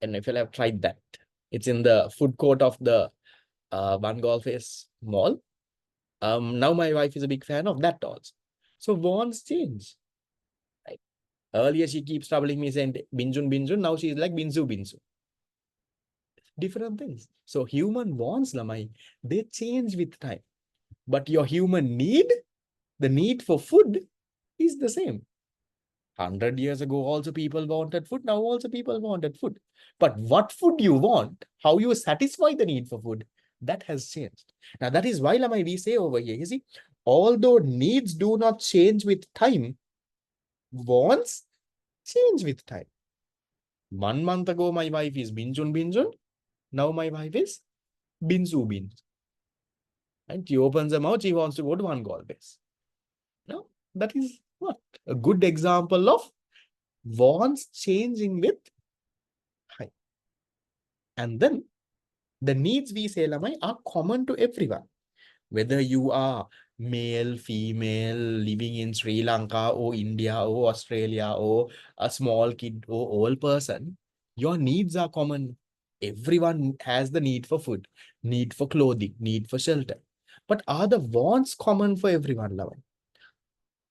And if you have tried that, it's in the food court of the One Golf Face Mall. Now my wife is a big fan of that also. So wants change. Right? Earlier she keeps troubling me saying binjun binjun. Now she's like binzu binzu. Different things. So human wants, Lamai, they change with time. But your human need, the need for food, is the same. 100 years ago, also people wanted food. Now also people wanted food. But what food you want, how you satisfy the need for food, that has changed. Now that is why, Lamai, we say over here, you see, although needs do not change with time, wants change with time. 1 month ago, my wife is binjun binjun. Now my wife is binzu binzu. And she opens her mouth, she wants to go to One Golf Base. Now, that is what? A good example of wants changing with time. And then the needs we say, Lamai, are common to everyone. Whether you are male, female, living in Sri Lanka or India or Australia or a small kid or old person, your needs are common. Everyone has the need for food, need for clothing, need for shelter. But are the wants common for everyone, Lavan?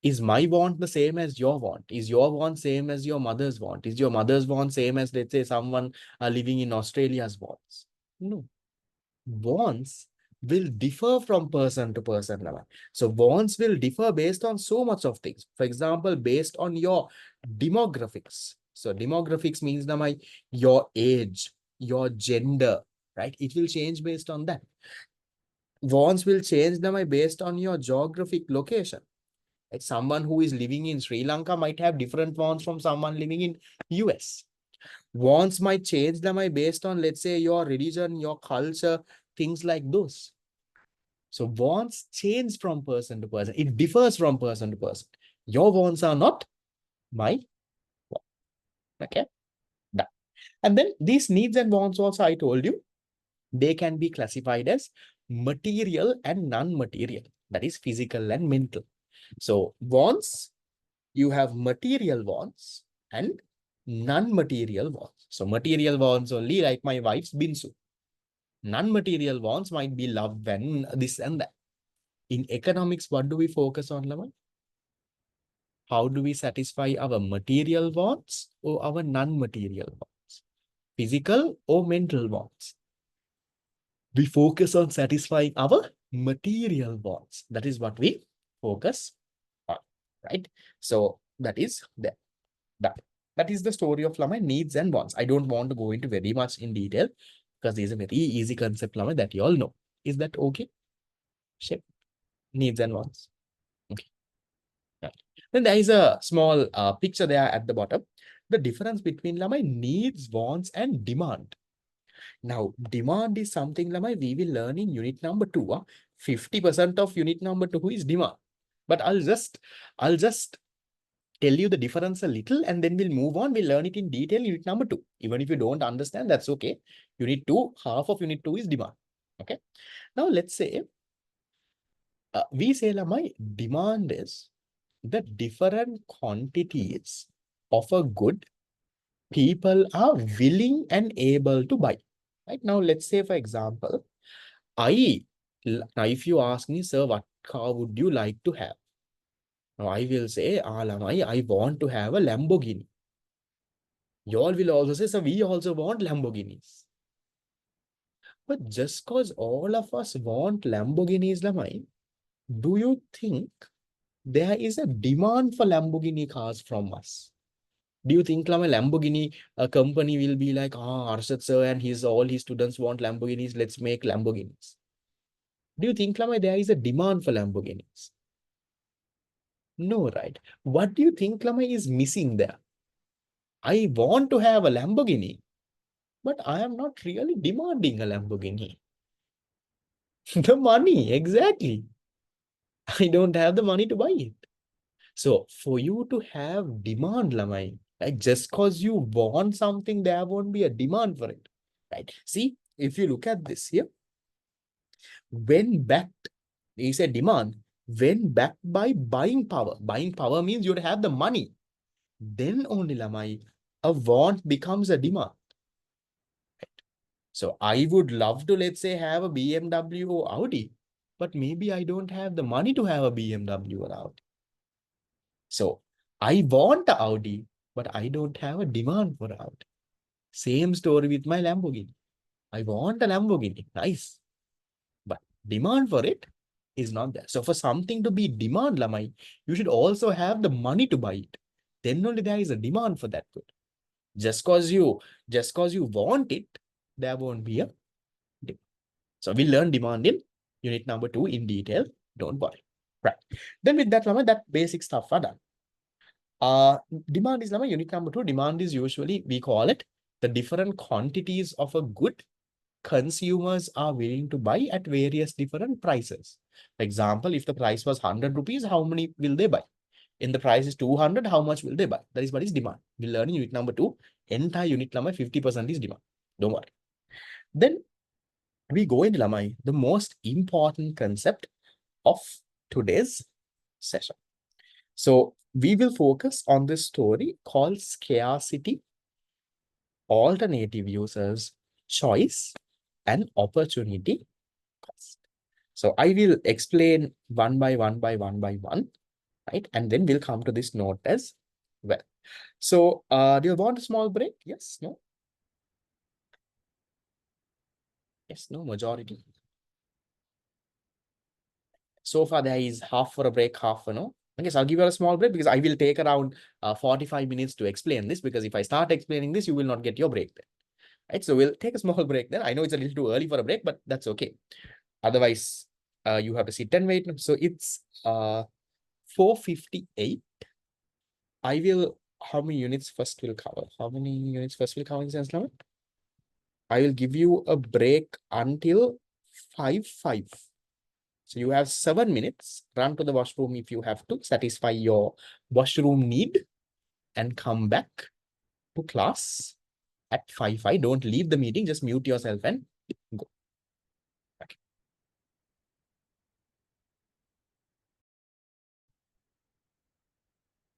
Is my want the same as your want? Is your want same as your mother's want? Is your mother's want same as, let's say, someone living in Australia's wants? No. Wants will differ from person to person, Lavan. So wants will differ based on so much of things. For example, based on your demographics. So demographics means, Lamai, your age, your gender, right? It will change based on that. Wants will change, Lamai, based on your geographic location. Like someone who is living in Sri Lanka might have different wants from someone living in US. Wants might change, Lamai, based on, let's say, your religion, your culture, things like those. So wants change from person to person. It differs from person to person. Your wants are not my want. Okay? Done. And then these needs and wants also, I told you, they can be classified as material and non-material. That is physical and mental. So wants, you have material wants and non-material wants. So material wants only, like my wife's binsu. Non-material wants might be love and this and that. In economics, what do we focus on, Laman? How do we satisfy our material wants or our non-material wants? Physical or mental wants? We focus on satisfying our material wants. That is what we focus on, right? So that is that. That is the story of Lama needs and wants. I don't want to go into very much in detail because there's a very easy concept, Lama, that you all know. Is that okay? Shape. Needs and wants. Okay. Right. Then there is a small picture there at the bottom. The difference between Lama needs, wants, and demand. Now, demand is something, Lama, we will learn in unit number 2. 50% of unit number 2 is demand. But I'll just tell you the difference a little, and then we'll move on. We'll learn it in detail in unit number 2. Even if you don't understand, that's okay. Unit 2, half of unit 2 is demand. Okay. Now let's say, we say my demand is the different quantities of a good people are willing and able to buy. Right now, let's say, for example, now if you ask me, sir, what car would you like to have? Now I will say, Lamai, I want to have a Lamborghini. You all will also say, so we also want Lamborghinis. But just because all of us want Lamborghinis, Lamai, do you think there is a demand for Lamborghini cars from us? Do you think Lamai Lamborghini company will be like, Arshad sir and all his students want Lamborghinis, let's make Lamborghinis? Do you think Lamai there is a demand for Lamborghinis? No, right? What do you think Lamai is missing there? I want to have a Lamborghini, but I am not really demanding a Lamborghini. The money, exactly. I don't have the money to buy it. So for you to have demand, Lamai, like just because you want something, there won't be a demand for it. Right? See, if you look at this here, when backed, is a demand, when backed by buying power. Buying power means you have the money. Then only, Lamai, a want becomes a demand. So I would love to, let's say, have a BMW or Audi, but maybe I don't have the money to have a BMW or Audi. So I want a Audi, but I don't have a demand for Audi. Same story with my Lamborghini. I want a Lamborghini, nice, but demand for it is not there. So for something to be demand, Lamai, you should also have the money to buy it. Then only there is a demand for that good. Just cause you want it, there won't be a demand. So we learn demand in unit number 2 in detail. Don't worry. Right. Then with that, Lamai, that basic stuff are done. Demand is Lamai, unit number 2. Demand is usually, we call it the different quantities of a good consumers are willing to buy at various different prices. For example, if the price was 100 rupees, how many will they buy? In the price is 200, how much will they buy? That is what is demand. We learn in unit number 2, entire unit number 50% is demand. Don't worry. Then we go into Lamai, the most important concept of today's session. So we will focus on this story called scarcity, alternative users, choice, and opportunity cost. So I will explain one by one, right? And then we'll come to this note as well. So do you want a small break? Yes, no? Yes, no, majority. So far there is half for a break, half for no. Okay, so I'll give you a small break because I will take around 45 minutes to explain this, because if I start explaining this, you will not get your break then. Right, so we'll take a small break then. I know it's a little too early for a break, but that's okay. Otherwise, you have to sit and wait. So it's 4:58. I will, how many units first will cover? How many units first will cover in sense now? I will give you a break until 5:05. So you have 7 minutes. Run to the washroom if you have to satisfy your washroom need and come back to class at 5:05. Don't leave the meeting. Just mute yourself and go. Okay.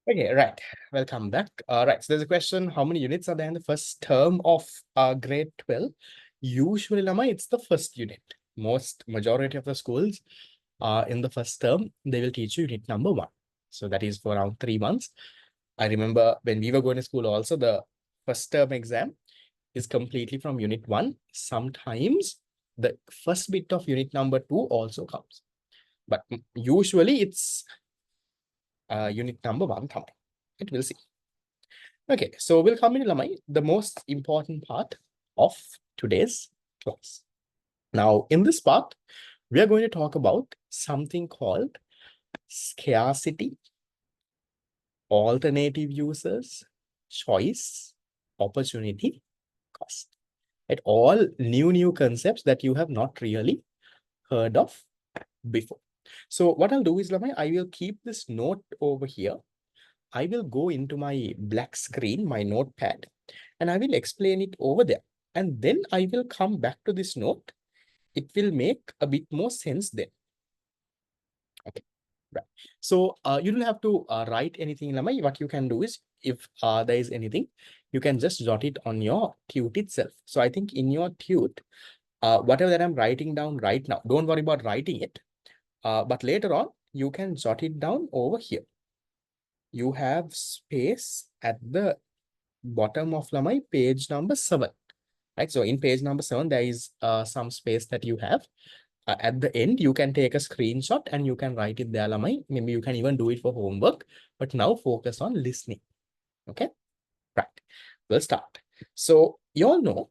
Okay, right. Welcome back. Right. So there's a question. How many units are there in the first term of grade 12? Usually, Lama, it's the first unit. Majority of the schools in the first term, they will teach you unit number 1. So that is for around 3 months. I remember when we were going to school also, the first term exam is completely from unit 1. Sometimes the first bit of unit number 2 also comes. But usually it's unit number 1 coming. It will see. Okay, so we'll come in Lamai, the most important part of today's class. Now, in this part, we are going to talk about something called scarcity, alternative users, choice, opportunity, cost. At all new concepts that you have not really heard of before. So what I'll do is, Lamai, I will keep this note over here. I will go into my black screen, my notepad, and I will explain it over there. And then I will come back to this note. It will make a bit more sense then. Okay, right. So you don't have to write anything, Lamai. What you can do is, if there is anything, you can just jot it on your tute itself. So I think in your tute, whatever that I'm writing down right now, don't worry about writing it. But later on, you can jot it down over here. You have space at the bottom of my page number 7. Right. So in page number 7, there is some space that you have. At the end, you can take a screenshot and you can write it there, Lamai. Maybe you can even do it for homework. But now focus on listening. Okay. Right. We'll start. So you all know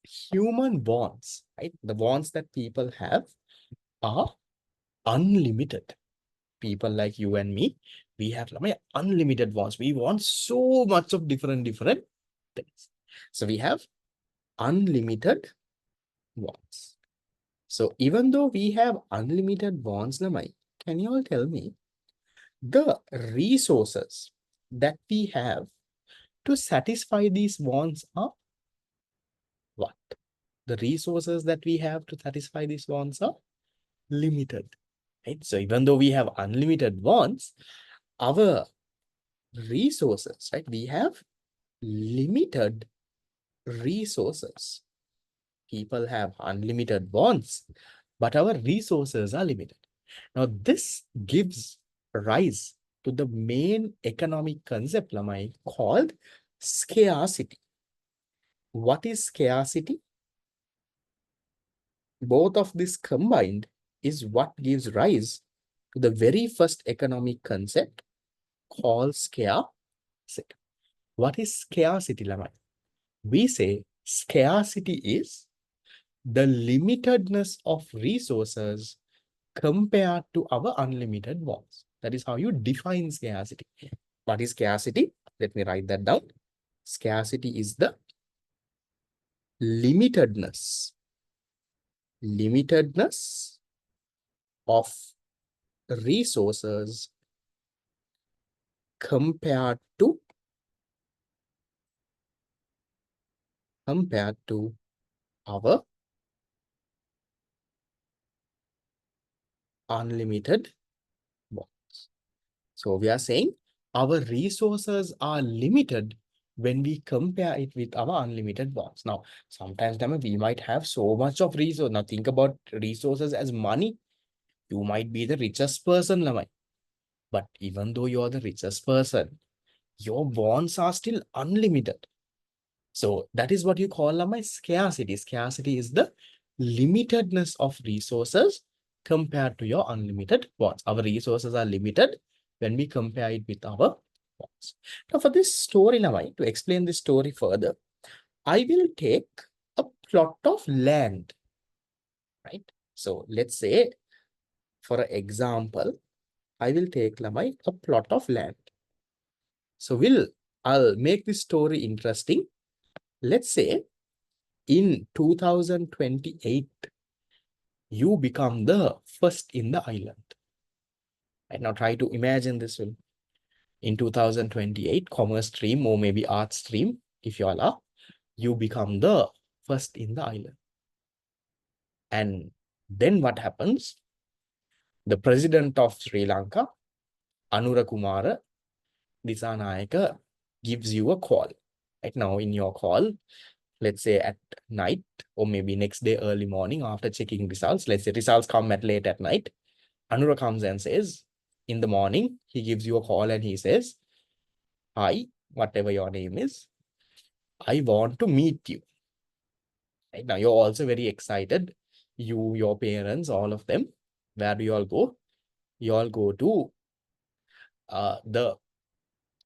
human bonds, right? The bonds that people have are unlimited. People like you and me, we have unlimited wants. We want so much of different things. So we have unlimited wants. So even though we have unlimited wants, Lamai, can you all tell me the resources that we have to satisfy these wants are what? The resources that we have to satisfy these wants are limited. Right? So even though we have unlimited wants, our resources, right? We have limited resources. People have unlimited wants, but our resources are limited. Now, this gives rise to the main economic concept, Lamai, called scarcity. What is scarcity? Both of this combined is what gives rise to the very first economic concept called scarcity. What is scarcity, Lamai? We say scarcity is the limitedness of resources compared to our unlimited wants. That is how you define scarcity. What is scarcity? Let me write that down. Scarcity is the limitedness of resources compared to our unlimited wants. So we are saying our resources are limited when we compare it with our unlimited wants. Now, sometimes we might have so much of resource. Now think about resources as money. You might be the richest person, Lamai. But even though you're the richest person, your wants are still unlimited. So that is what you call my scarcity. Scarcity is the limitedness of resources compared to your unlimited wants. Our resources are limited when we compare it with our wants. Now for this story, Lamai, to explain this story further, I will take a plot of land, right? So let's say, for example, I will take Lamai a plot of land. So I'll make this story interesting. Let's say in 2028, you become the first in the island. Right now, try to imagine this one. In 2028, commerce stream or maybe art stream, if you all are, you become the first in the island. And then what happens? The president of Sri Lanka, Anura Kumara Disanayaka, gives you a call. Right now, in your call, let's say at night or maybe next day early morning after checking results, let's say results come at late at night, Anura comes and says, in the morning, he gives you a call and he says, hi, whatever your name is, I want to meet you. Right now, you're also very excited. You, your parents, all of them. Where do you all go? You all go to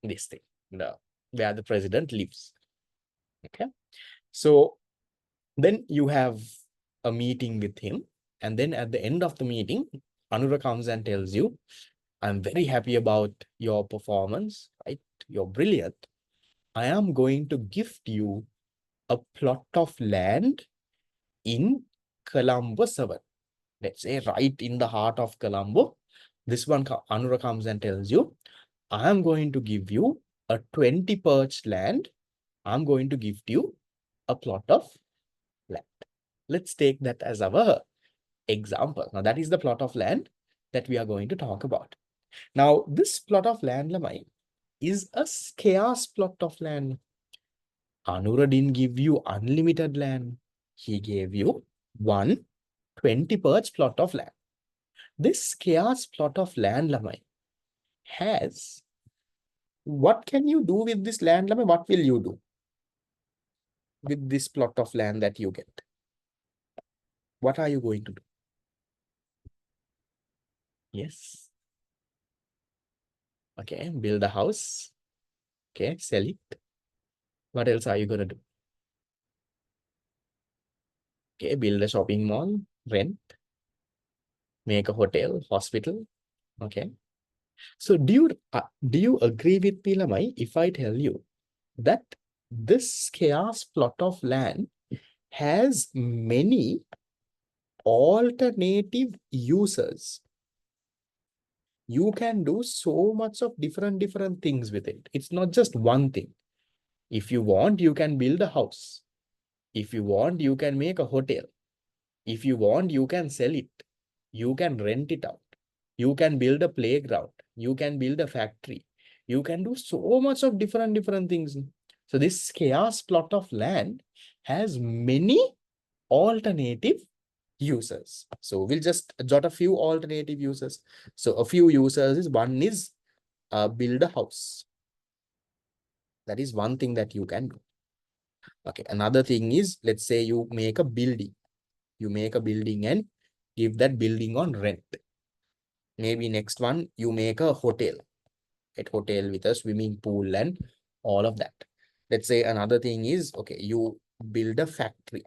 this thing, where the president lives. Okay. So then you have a meeting with him. And then at the end of the meeting, Anura comes and tells you, I'm very happy about your performance, right? You're brilliant. I am going to gift you a plot of land in Colombo 7. Let's say right in the heart of Colombo. This one, Anura comes and tells you, I'm going to give you a 20 perch land. I'm going to give you a plot of land. Let's take that as our example. Now, that is the plot of land that we are going to talk about. Now, this plot of land, Lamai, is a scarce plot of land. Anura didn't give you unlimited land. He gave you 120 perch plot of land. This scarce plot of land, Lamai, has, what can you do with this land, Lamai? What will you do with this plot of land that you get? What are you going to do? Yes. Okay, build a house. Okay, sell it. What else are you going to do? Okay, build a shopping mall, rent, make a hotel, hospital. Okay. So do you agree with me, Lamai, if I tell you that this chaos plot of land has many alternative uses? You can do so much of different things with it. It's not just one thing. If you want, you can build a house. If you want, you can make a hotel. If you want, you can sell it. You can rent it out. You can build a playground. You can build a factory. You can do so much of different things. So this chaos plot of land has many alternative uses. So we'll just jot a few alternative uses. So a few uses is, one is build a house. That is one thing that you can do. Okay. Another thing is, let's say you make a building. You make a building and give that building on rent. Maybe next one, you make a hotel. A hotel with a swimming pool and all of that. Let's say another thing is, okay, you build a factory.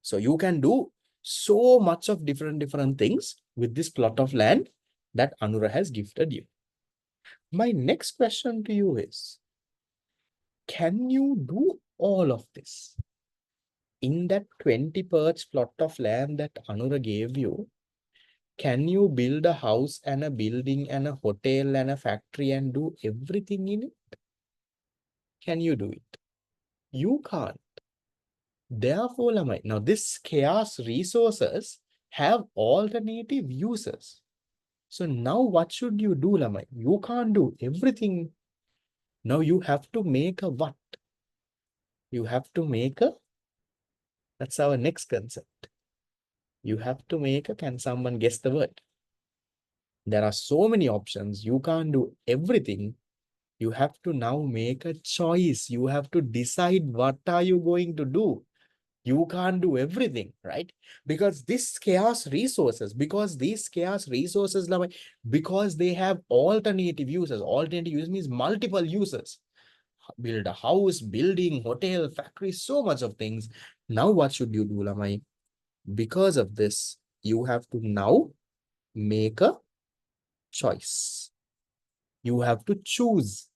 So you can do so much of different things with this plot of land that Anura has gifted you. My next question to you is, can you do all of this? In that 20 perch plot of land that Anura gave you, can you build a house and a building and a hotel and a factory and do everything in it? Can you do it? You can't. Therefore, Lamai, now this chaos resources have alternative uses. So now what should you do, Lamai? You can't do everything. Now you have to make a what? You have to make a, that's our next concept. You have to make a, can someone guess the word? There are so many options. You can't do everything. You have to now make a choice. You have to decide what are you going to do. You can't do everything, right? Because these chaos resources, because they have alternative uses. Alternative use means multiple uses. Build a house, building, hotel, factory, so much of things. Now what should you do, Lamai? Because of this, you have to now make a choice. You have to choose.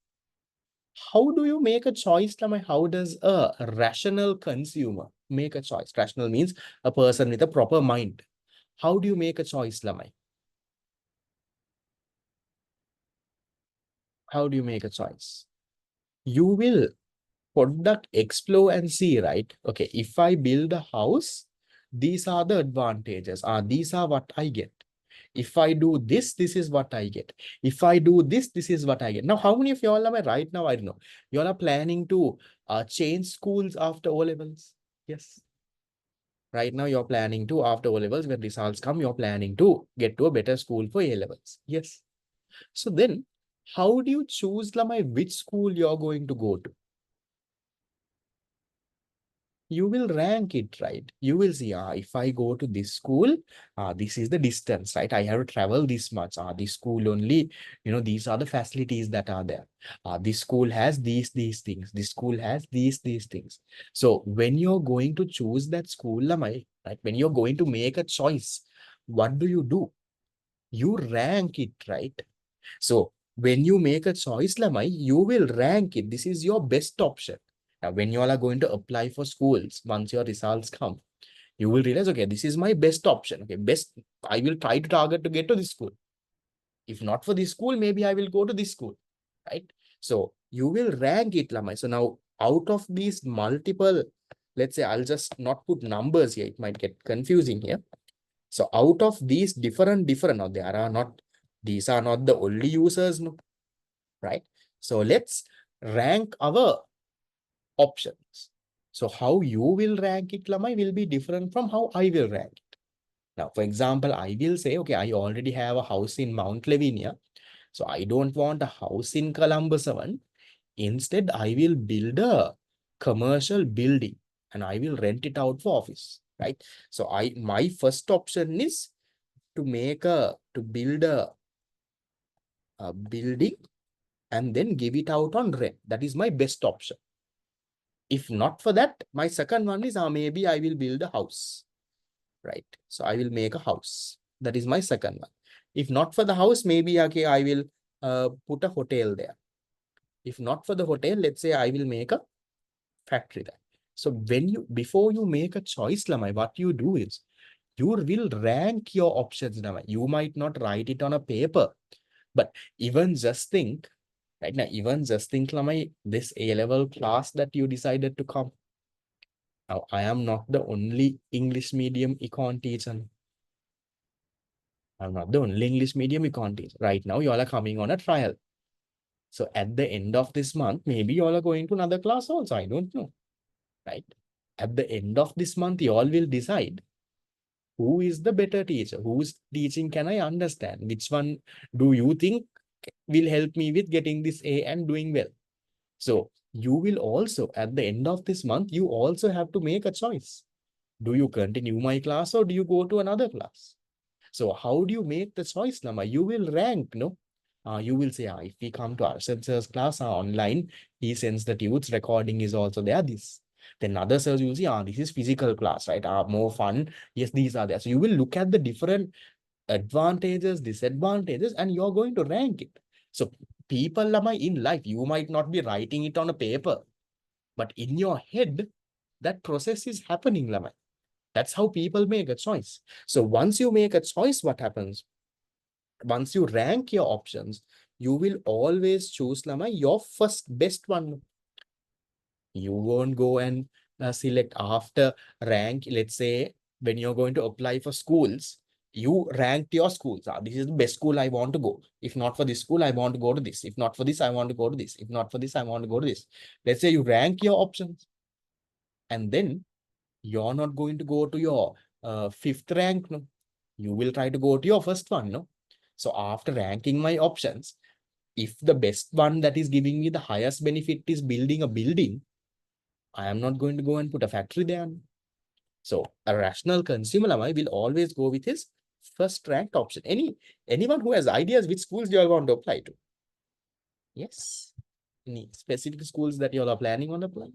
How do you make a choice, Lamai? How does a rational consumer make a choice? Rational means a person with a proper mind. How do you make a choice, Lamai? How do you make a choice? You will conduct, explore and see, right? Okay, if I build a house, these are the advantages. These are what I get. If I do this, this is what I get. If I do this, this is what I get. Now, how many of y'all am I right now? I don't know. Y'all are planning to change schools after O levels? Yes. Right now, you're planning to, after O levels, when results come, you're planning to get to a better school for A levels. Yes. So then, how do you choose, Lamai, which school you're going to go to? You will rank it, right? You will see, if I go to this school, this is the distance, right? I have to travel this much. This school only, these are the facilities that are there. This school has these things. This school has these things. So when you're going to choose that school, Lamai, right? When you're going to make a choice, what do? You rank it, right? So when you make a choice, Lamai, you will rank it. This is your best option. Now, when you all are going to apply for schools, once your results come, you will realize, okay, this is my best option. Okay, best, I will try to target to get to this school. If not for this school, maybe I will go to this school, right? So you will rank it, Lamai. So now out of these multiple, let's say I'll just not put numbers here. It might get confusing here. So out of these different, now these are not the only users, no, right? So let's rank our options. So how you will rank it, Lamai, will be different from how I will rank it. Now, for example, I will say, okay, I already have a house in Mount Lavinia. So I don't want a house in Columbus 7. Instead, I will build a commercial building and I will rent it out for office, right? So my first option is to build a building and then give it out on rent. That is my best option. If not for that, my second one is maybe I will build a house, right? So I will make a house. That is my second one. If not for the house, maybe okay, I will put a hotel there. If not for the hotel, let's say I will make a factory there. So before you make a choice, Lamai, what you do is you will rank your options, Lamai. You might not write it on a paper, but even just think, right now, Lamai, this A-level class that you decided to come. Now, I am not the only English medium econ teacher. I'm not the only English medium econ teacher. Right now, you all are coming on a trial. So at the end of this month, maybe you all are going to another class also. I don't know, right? At the end of this month, you all will decide who is the better teacher, whose teaching can I understand, which one do you think will help me with getting this A and doing well. So you will also, at the end of this month, you also have to make a choice. Do you continue my class or do you go to another class? So how do you make the choice, Lama? You will rank, no? You will say, if we come to Arshad sir's class online, he sends the tunes, recording is also there, this. Then other sirs, you will see, this is physical class, right? More fun. Yes, these are there. So you will look at the different advantages, disadvantages, and you're going to rank it. So people, Lama, in life, you might not be writing it on a paper, but in your head, that process is happening, Lama. That's how people make a choice. So once you make a choice, what happens? Once you rank your options, you will always choose, Lama, your first best one. You won't go and select after rank. Let's say when you're going to apply for schools, you ranked your schools. This is the best school I want to go. If not for this school, I want to go to this. If not for this, I want to go to this. If not for this, I want to go to this. Let's say you rank your options and then you're not going to go to your fifth rank. No, you will try to go to your first one. No, so after ranking my options, if the best one that is giving me the highest benefit is building a building, I am not going to go and put a factory there. So a rational consumer will always go with his first ranked option. Anyone who has ideas which schools you all want to apply to? Yes. Any specific schools that you all are planning on applying?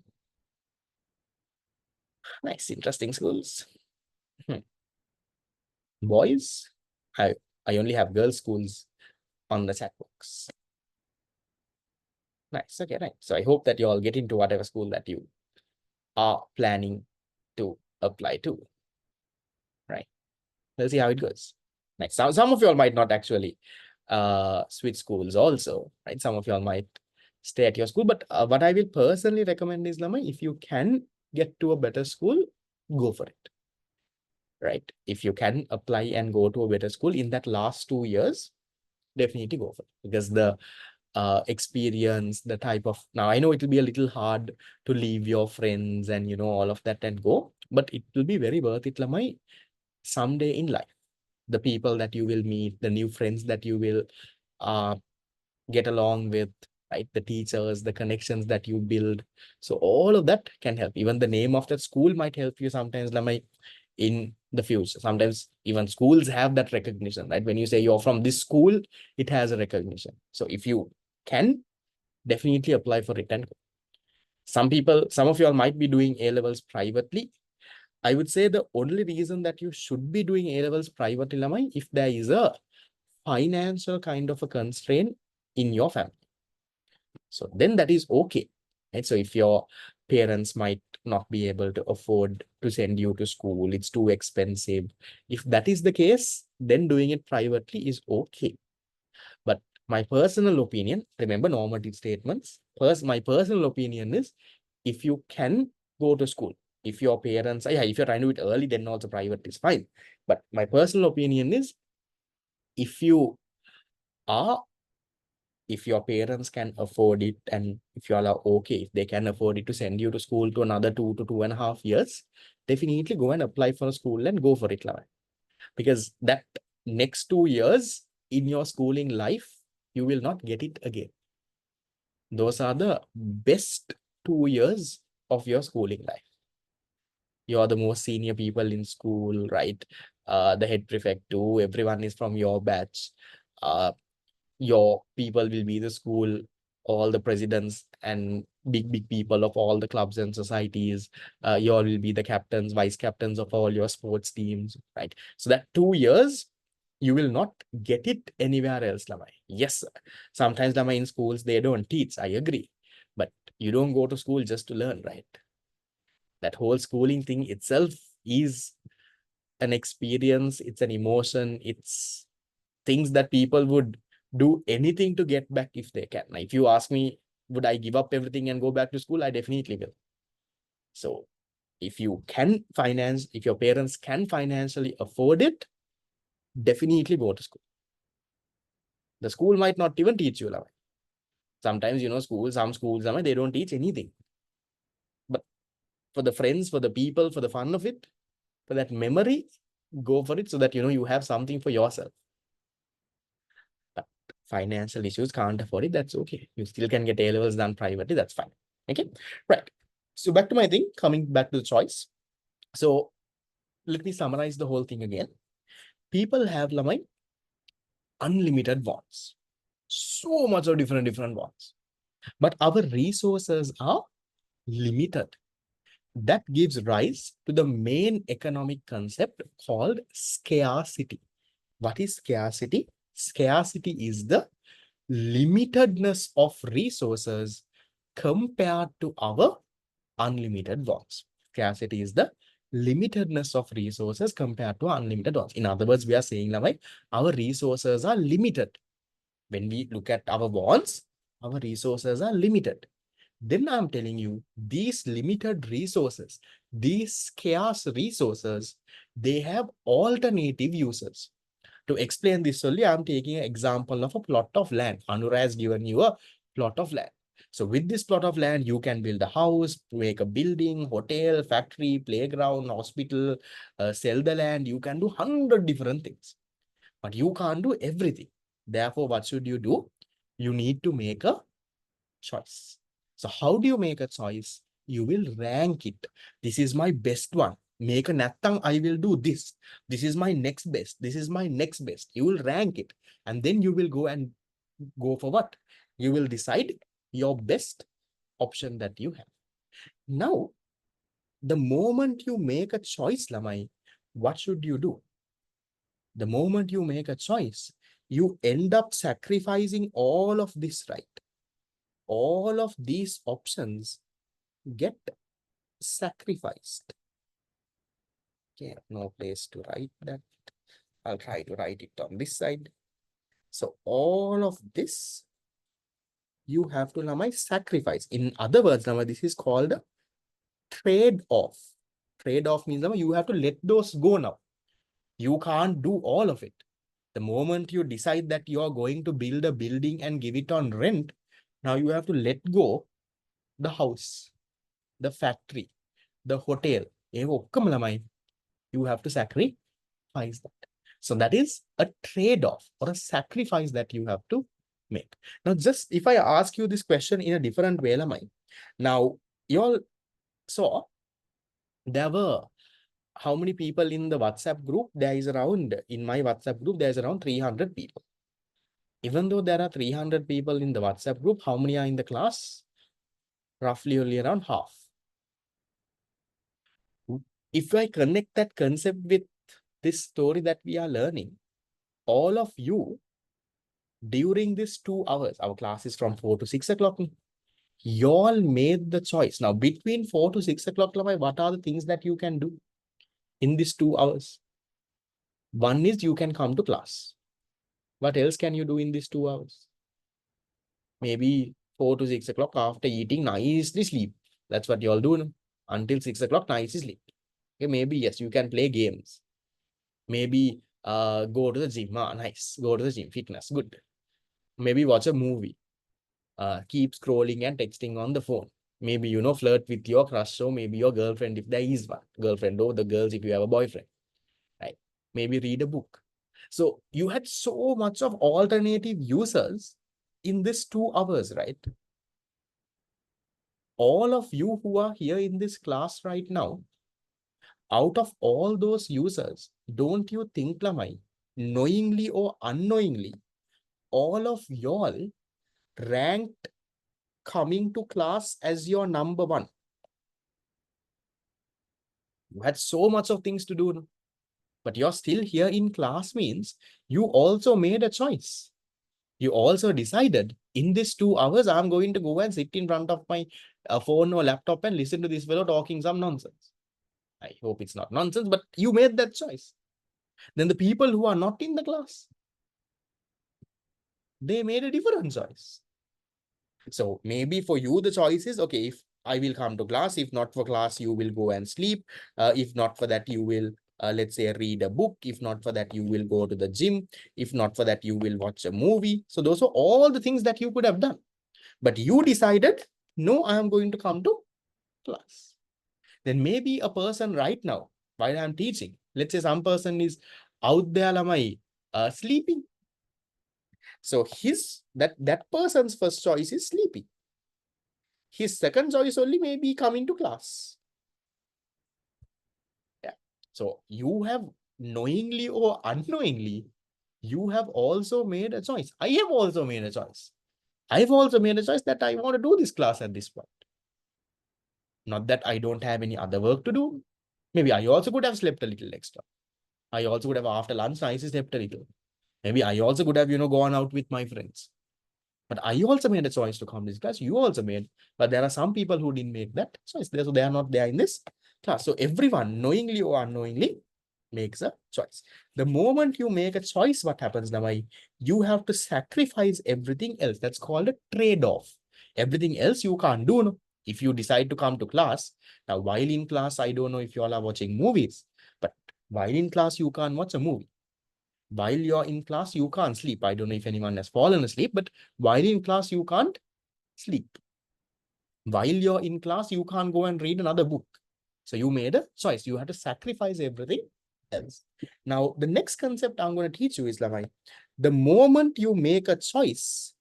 Nice, interesting schools. Boys, I only have girls' schools on the chat box. Nice. Okay, right. So I hope that you all get into whatever school that you are planning to apply to. Right. Let's see how it goes. Next, some of you all might not actually switch schools also, right? Some of you all might stay at your school, but what I will personally recommend is, Lama, if you can get to a better school, go for it, right? If you can apply and go to a better school in that last 2 years, definitely go for it, because the experience, the type of, now I know it will be a little hard to leave your friends and all of that and go, but it will be very worth it, Lamai, someday in life. The people that you will meet, the new friends that you will get along with, right? The teachers, the connections that you build. So all of that can help. Even the name of that school might help you sometimes, Lamai, in the future. Sometimes even schools have that recognition, right? When you say you're from this school, it has a recognition. So if you can, definitely apply for it. And some of you all might be doing A-levels privately. I would say the only reason that you should be doing A-levels privately, Lamai, if there is a financial kind of a constraint in your family. So then that is okay. Right? So if your parents might not be able to afford to send you to school, it's too expensive. If that is the case, then doing it privately is okay. My personal opinion, remember normative statements. First, my personal opinion is if you can go to school, if your parents, yeah, if you're trying to do it early, then also private is fine. But my personal opinion is if you are, if your parents can afford it, and if you all are okay, if they can afford it to send you to school to another 2 to 2.5 years, definitely go and apply for a school and go for it, Lama. Because that next 2 years in your schooling life, you will not get it again. Those are the best 2 years of your schooling life. You are the most senior people in school, right? The head prefect too, everyone is from your batch. Your people will be the school, all the presidents and big people of all the clubs and societies. You all will be the captains, vice captains of all your sports teams, right? So that 2 years, you will not get it anywhere else, Lamai. Yes, sometimes Lamai in schools, they don't teach, I agree. But you don't go to school just to learn, right? That whole schooling thing itself is an experience, it's an emotion, it's things that people would do anything to get back if they can. Now, if you ask me, would I give up everything and go back to school? I definitely will. So if you can finance, if your parents can financially afford it, definitely go to school. The school might not even teach you. Sometimes, some schools, they don't teach anything. But for the friends, for the people, for the fun of it, for that memory, go for it so that, you have something for yourself. But financial issues can't afford it, that's okay. You still can get A-levels done privately, that's fine. Okay, right. So back to my thing, coming back to the choice. So let me summarize the whole thing again. People have, Lamai, unlimited wants. So much of different wants. But our resources are limited. That gives rise to the main economic concept called scarcity. What is scarcity? Scarcity is the limitedness of resources compared to our unlimited wants. Scarcity is the limitedness of resources compared to unlimited wants. In other words, we are saying that our resources are limited. When we look at our wants, our resources are limited. Then I'm telling you, these limited resources, these scarce resources, they have alternative uses. To explain this solely, I'm taking an example of a plot of land. Anura has given you a plot of land. So with this plot of land, you can build a house, make a building, hotel, factory, playground, hospital, sell the land. You can do 100 different things, but you can't do everything. Therefore, what should you do? You need to make a choice. So how do you make a choice? You will rank it. This is my best one. Make a nattang, I will do this. This is my next best. This is my next best. You will rank it. And then you will go and go for what? You will decide your best option that you have. Now, the moment you make a choice, Lamai, what should you do? The moment you make a choice, you end up sacrificing all of this, right? All of these options get sacrificed. Okay, no place to write that. I'll try to write it on this side. So all of this, you have to, Lamai, sacrifice. In other words, Lamai, this is called a trade-off. Trade-off means, Lamai, you have to let those go now. You can't do all of it. The moment you decide that you are going to build a building and give it on rent, now you have to let go the house, the factory, the hotel. You have to sacrifice that. So that is a trade-off or a sacrifice that you have to make. Now, just if I ask you this question in a different way, Lamai. Now, you all saw there were how many people in the WhatsApp group? There is around, in my WhatsApp group, there's around 300 people. Even though there are 300 people in the WhatsApp group, how many are in the class? Roughly only around half. If I connect that concept with this story that we are learning, all of you during this 2 hours, our class is from 4 to 6 o'clock. You all made the choice. Now, between 4 to 6 o'clock, what are the things that you can do in these 2 hours? One is you can come to class. What else can you do in these 2 hours? Maybe 4 to 6 o'clock after eating, nicely sleep. That's what you all do, no? Until 6 o'clock, nicely sleep. Okay, maybe yes, you can play games. Maybe go to the gym. Ah, nice. Go to the gym. Fitness, good. Maybe watch a movie. Keep scrolling and texting on the phone. Maybe, flirt with your crush or maybe your girlfriend if there is one. Girlfriend or the girls if you have a boyfriend, right? Maybe read a book. So you had so much of alternative users in this 2 hours, right? All of you who are here in this class right now, out of all those users, don't you think, Lamai, knowingly or unknowingly, all of y'all ranked coming to class as your number one? You had so much of things to do, but you're still here in class means you also made a choice. You also decided in this 2 hours, I'm going to go and sit in front of my phone or laptop and listen to this fellow talking some nonsense. I hope it's not nonsense, but you made that choice. Then the people who are not in the class, they made a different choice. So maybe for you, the choice is, okay, if I will come to class, if not for class, you will go and sleep. If not for that, you will, let's say, read a book. If not for that, you will go to the gym. If not for that, you will watch a movie. So those are all the things that you could have done. But you decided, no, I am going to come to class. Then maybe a person right now, while I'm teaching, let's say some person is out there, sleeping. So that person's first choice is sleeping. His second choice only may be coming to class. Yeah. So you have knowingly or unknowingly, you have also made a choice. I have also made a choice. I've also made a choice that I want to do this class at this point. Not that I don't have any other work to do. Maybe I also could have slept a little extra. I also would have after lunch, I slept a little. Maybe I also could have, gone out with my friends. But I also made a choice to come to this class. You also made. But there are some people who didn't make that choice. So they are not there in this class. So everyone, knowingly or unknowingly, makes a choice. The moment you make a choice, what happens, Namai? You have to sacrifice everything else. That's called a trade-off. Everything else you can't do. No? If you decide to come to class, now while in class, I don't know if you all are watching movies, but while in class, you can't watch a movie. While you're in class, you can't sleep. I don't know if anyone has fallen asleep, but while in class, you can't sleep. While you're in class, you can't go and read another book. So you made a choice. You had to sacrifice everything else. Now, the next concept I'm going to teach you is, Lamai, the moment you make a choice,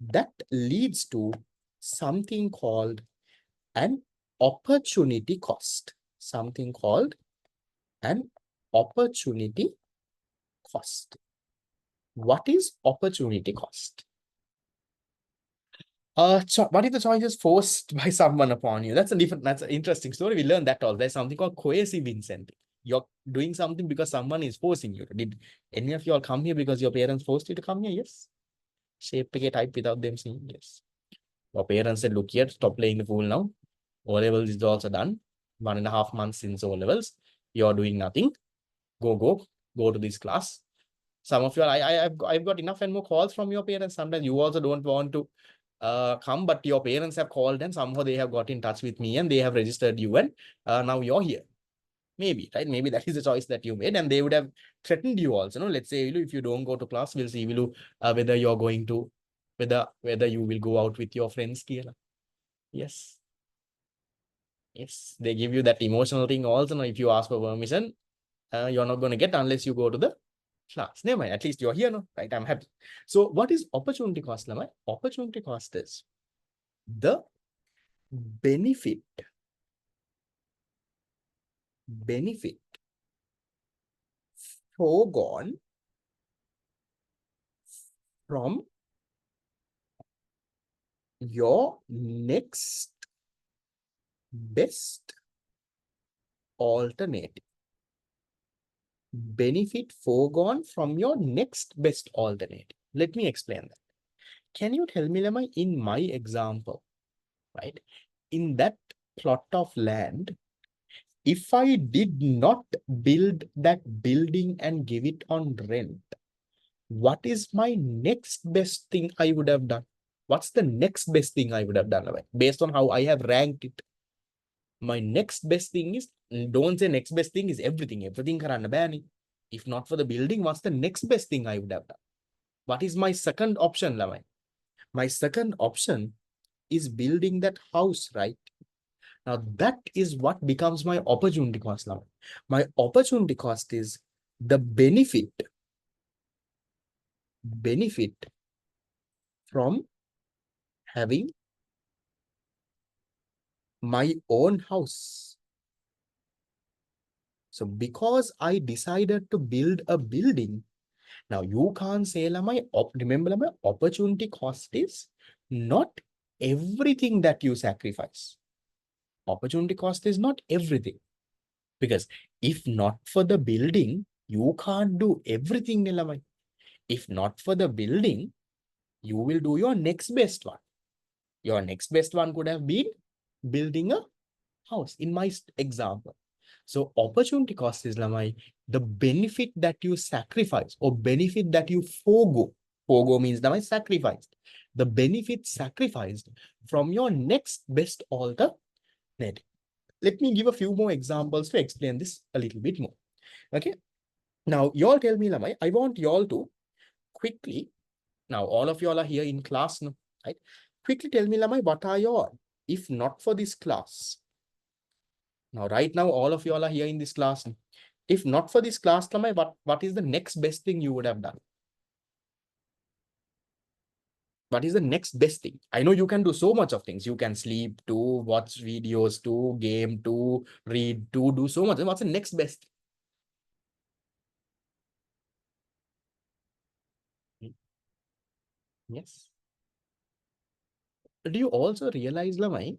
that leads to something called an opportunity cost. Something called an opportunity cost. What is opportunity cost? What if the choice is forced by someone upon you? That's an interesting story. We learned that all. There's something called coercive incentive. You're doing something because someone is forcing you. Did any of you all come here because your parents forced you to come here? Yes. Shape a type without them seeing. Yes. Your parents said, look here, stop playing the fool now. O levels is also done. 1.5 months since O levels. You're doing nothing. Go to this class. Some of you are, I've got enough and more calls from your parents. Sometimes you also don't want to come, but your parents have called and somehow they have got in touch with me and they have registered you and now you're here. Maybe, right? Maybe that is the choice that you made and they would have threatened you also. No? Let's say, if you don't go to class, we'll see whether you're going to, whether you will go out with your friends. Yes. Yes. They give you that emotional thing also. No? If you ask for permission, you're not going to get unless you go to the class. Never mind. At least you're here, no? Right? I'm happy. So what is opportunity cost, Lamai? Opportunity cost is the benefit foregone from your next best alternative. Benefit foregone from your next best alternative. Let me explain that. Can you tell me, Lamai, in my example, right? In that plot of land, if I did not build that building and give it on rent, what is my next best thing I would have done? What's the next best thing I would have done? Based on how I have ranked it, my next best thing is, don't say next best thing is everything. Everything karanna bani. If not for the building, what's the next best thing I would have done? What is my second option, Lamai? My second option is building that house, right? Now that is what becomes my opportunity cost, Lamai. My opportunity cost is the benefit from having my own house. So because I decided to build a building, now you can't say, remember, my opportunity cost is not everything that you sacrifice. Opportunity cost is not everything. Because if not for the building, you can't do everything, Nilamai. If not for the building, you will do your next best one. Your next best one could have been building a house in my example. So opportunity cost is, Lamai, the benefit that you sacrifice or benefit that you forego. Forego means, Lamai, sacrificed. The benefit sacrificed from your next best alternative. Let me give a few more examples to explain this a little bit more. Okay. Now, you all tell me, Lamai, I want you all to quickly, now all of you all are here in class now, right? Quickly tell me, Lamai, what are your, if not for this class, now, right now, all of you all are here in this class. If not for this class, Lamai, what is the next best thing you would have done? What is the next best thing? I know you can do so much of things. You can sleep, to watch videos, to game, to read, to do so much. What's the next best? Yes. Do you also realize, Lamai,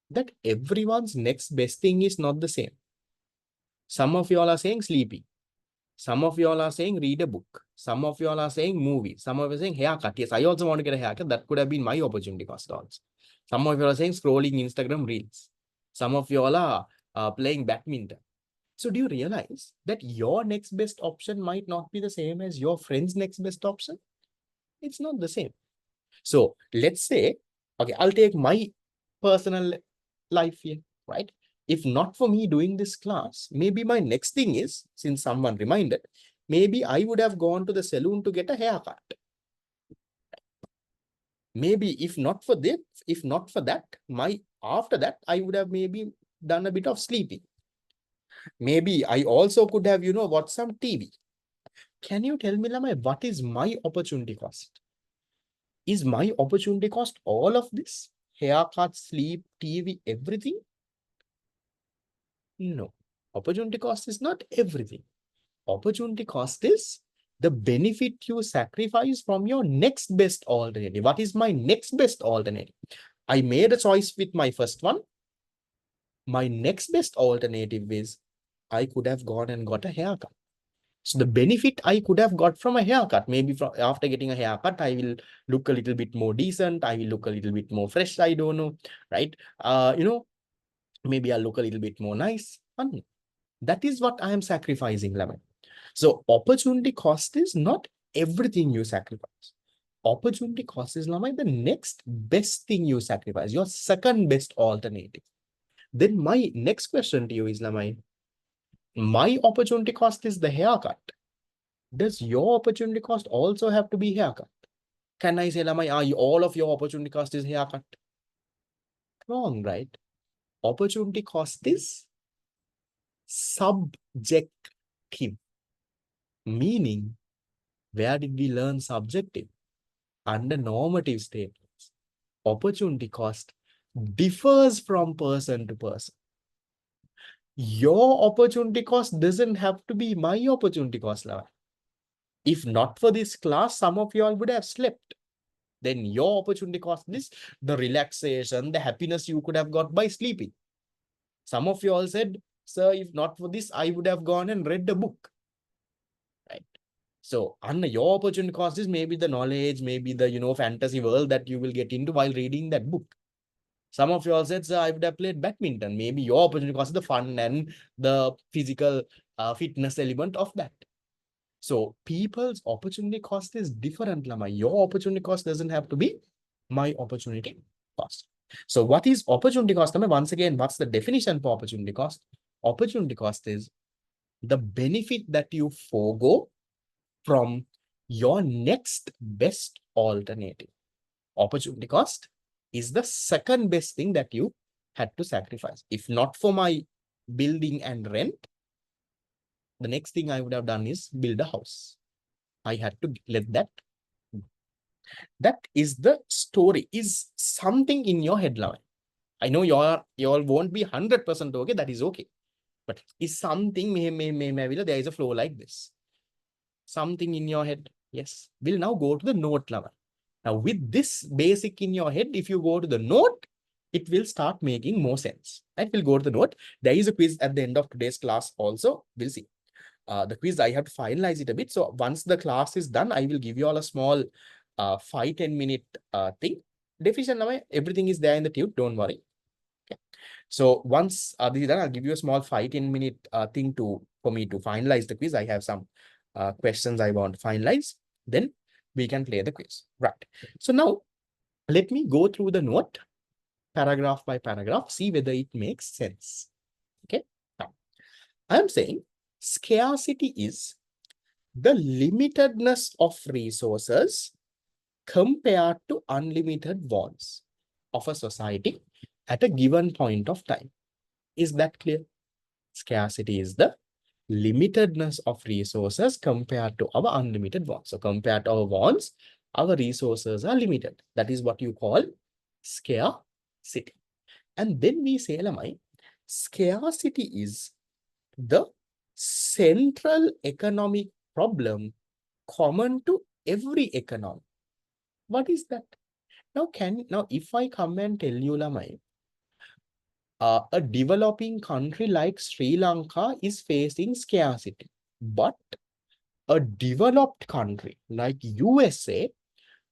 that everyone's next best thing is not the same? Some of you all are saying sleeping. Some of you all are saying read a book. Some of you all are saying movie. Some of you are saying haircut. Yes, I also want to get a haircut. That could have been my opportunity cost also. Some of you are saying scrolling Instagram reels. Some of you all are playing badminton. So do you realize that your next best option might not be the same as your friend's next best option? It's not the same. So let's say, okay, I'll take my personal life here, right? If not for me doing this class, maybe my next thing is, since someone reminded, maybe I would have gone to the salon to get a haircut. Maybe if not for this, if not for that, after that, I would have maybe done a bit of sleeping. Maybe I also could have, watched some TV. Can you tell me, Lamai, what is my opportunity cost? Is my opportunity cost all of this? Haircut, sleep, TV, everything? No. Opportunity cost is not everything. Opportunity cost is the benefit you sacrifice from your next best alternative. What is my next best alternative? I made a choice with my first one. My next best alternative is I could have gone and got a haircut. So the benefit I could have got from a haircut, maybe after getting a haircut, I will look a little bit more decent. I will look a little bit more fresh. I don't know, right? Maybe I'll look a little bit more nice. And that is what I am sacrificing, Lemon. So opportunity cost is not everything you sacrifice. Opportunity cost is, Lamai, the next best thing you sacrifice, your second best alternative. Then my next question to you is, Lamai, my opportunity cost is the haircut. Does your opportunity cost also have to be haircut? Can I say, Lamai, all of your opportunity cost is haircut? Wrong, right? Opportunity cost is subjective. Meaning, where did we learn subjective? Under normative statements. Opportunity cost differs from person to person. Your opportunity cost doesn't have to be my opportunity cost, Lamai. If not for this class, some of you all would have slept. Then your opportunity cost is the relaxation, the happiness you could have got by sleeping. Some of you all said, sir, if not for this, I would have gone and read the book. Right? So, Anna, your opportunity cost is maybe the knowledge, maybe the, fantasy world that you will get into while reading that book. Some of you all said, sir, I would have played badminton. Maybe your opportunity cost is the fun and the physical fitness element of that. So people's opportunity cost is different, Lama. Your opportunity cost doesn't have to be My opportunity cost. So what is opportunity cost? Once again, what's the definition for opportunity cost? Opportunity cost is the benefit that you forego from your next best alternative. Opportunity cost is the second best thing that you had to sacrifice. If not for my building and rent, the next thing I would have done is build a house. I had to let that. That is the story, is something in your headline. I know you all won't be 100% okay, that is okay. But is something, there is a flow like this. Something in your head. Yes. We'll now go to the note level. Now, with this basic in your head, if you go to the note, it will start making more sense. Right? We'll go to the note. There is a quiz at the end of today's class also. We'll see. The quiz, I have to finalize it a bit. So once the class is done, I will give you all a small 5-10 minute thing. Definition, everything is there in the tube. Don't worry. Okay. So once this is done, I'll give you a small 5-10 minute thing for me to finalize the quiz. I have some questions I want to finalize. Then we can play the quiz. Right. So now let me go through the note paragraph by paragraph, see whether it makes sense. Okay. Now, I'm saying scarcity is the limitedness of resources compared to unlimited wants of a society at a given point of time. Is that clear? Scarcity is the limitedness of resources compared to our unlimited wants. So compared to our wants, our resources are limited. That is what you call scarcity. And then we say, Lamai, scarcity is the central economic problem common to every economy. What is that? Now, if I come and tell you, Lamai, a developing country like Sri Lanka is facing scarcity, but a developed country like USA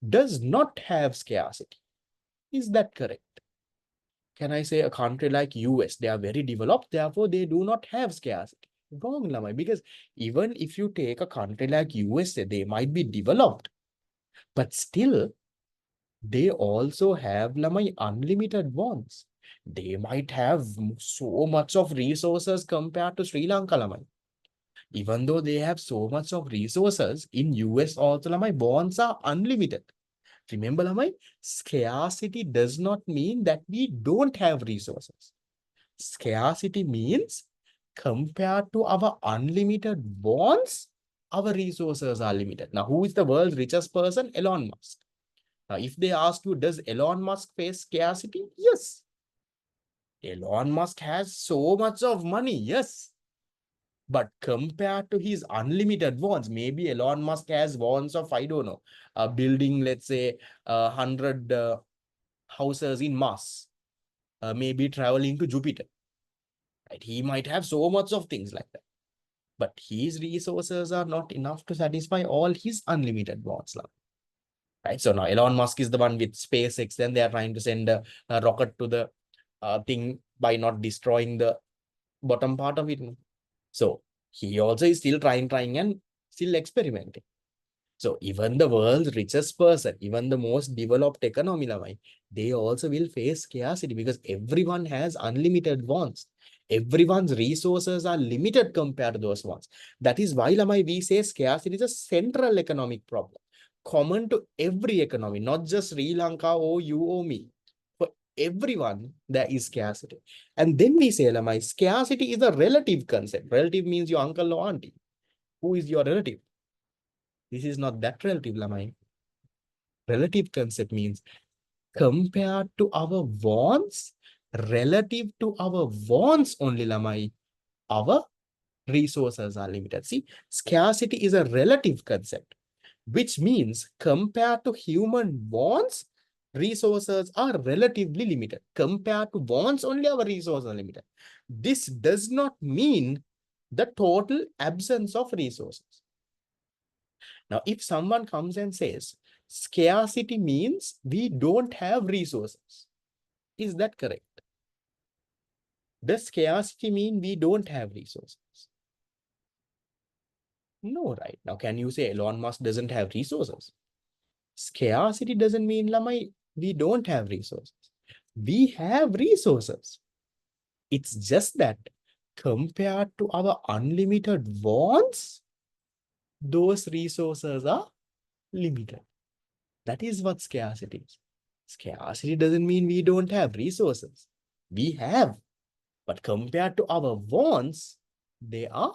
does not have scarcity. Is that correct? Can I say a country like US, they are very developed, therefore they do not have scarcity? Wrong, Lamai, because even if you take a country like USA, they might be developed, but still they also have, Lamai, unlimited wants. They might have so much of resources compared to Sri Lanka, Lamai. Even though they have so much of resources, in US also, Lamai, bonds are unlimited. Remember, Lamai, scarcity does not mean that we don't have resources. Scarcity means compared to our unlimited wants, our resources are limited. Now, who is the world's richest person? Elon Musk. Now, if they ask you, does Elon Musk face scarcity? Yes. Elon Musk has so much of money. Yes. But compared to his unlimited wants, maybe Elon Musk has wants of, I don't know, building, let's say, 100 houses in Mars, maybe traveling to Jupiter. Right? He might have so much of things like that. But his resources are not enough to satisfy all his unlimited wants. Right? So now Elon Musk is the one with SpaceX. Then they are trying to send a rocket to the thing by not destroying the bottom part of it. So he also is still trying and still experimenting. So even the world's richest person, even the most developed economy, they also will face scarcity because everyone has unlimited wants. Everyone's resources are limited compared to those wants. That is why, we say scarcity is a central economic problem, common to every economy, not just Sri Lanka or you or me. For everyone, there is scarcity. And then we say, scarcity is a relative concept. Relative means your uncle or auntie. Who is your relative? This is not that relative, Lamai. Relative concept means compared to our wants, relative to our wants only, Lamai, our resources are limited. See, scarcity is a relative concept, which means compared to human wants, resources are relatively limited. Compared to wants only, our resources are limited. This does not mean the total absence of resources. Now, if someone comes and says, scarcity means we don't have resources, is that correct? Does scarcity mean we don't have resources? No, right? Now, can you say Elon Musk doesn't have resources? Scarcity doesn't mean, Lamai, we don't have resources. We have resources. It's just that compared to our unlimited wants, those resources are limited. That is what scarcity is. Scarcity doesn't mean we don't have resources. We have, but compared to our wants, they are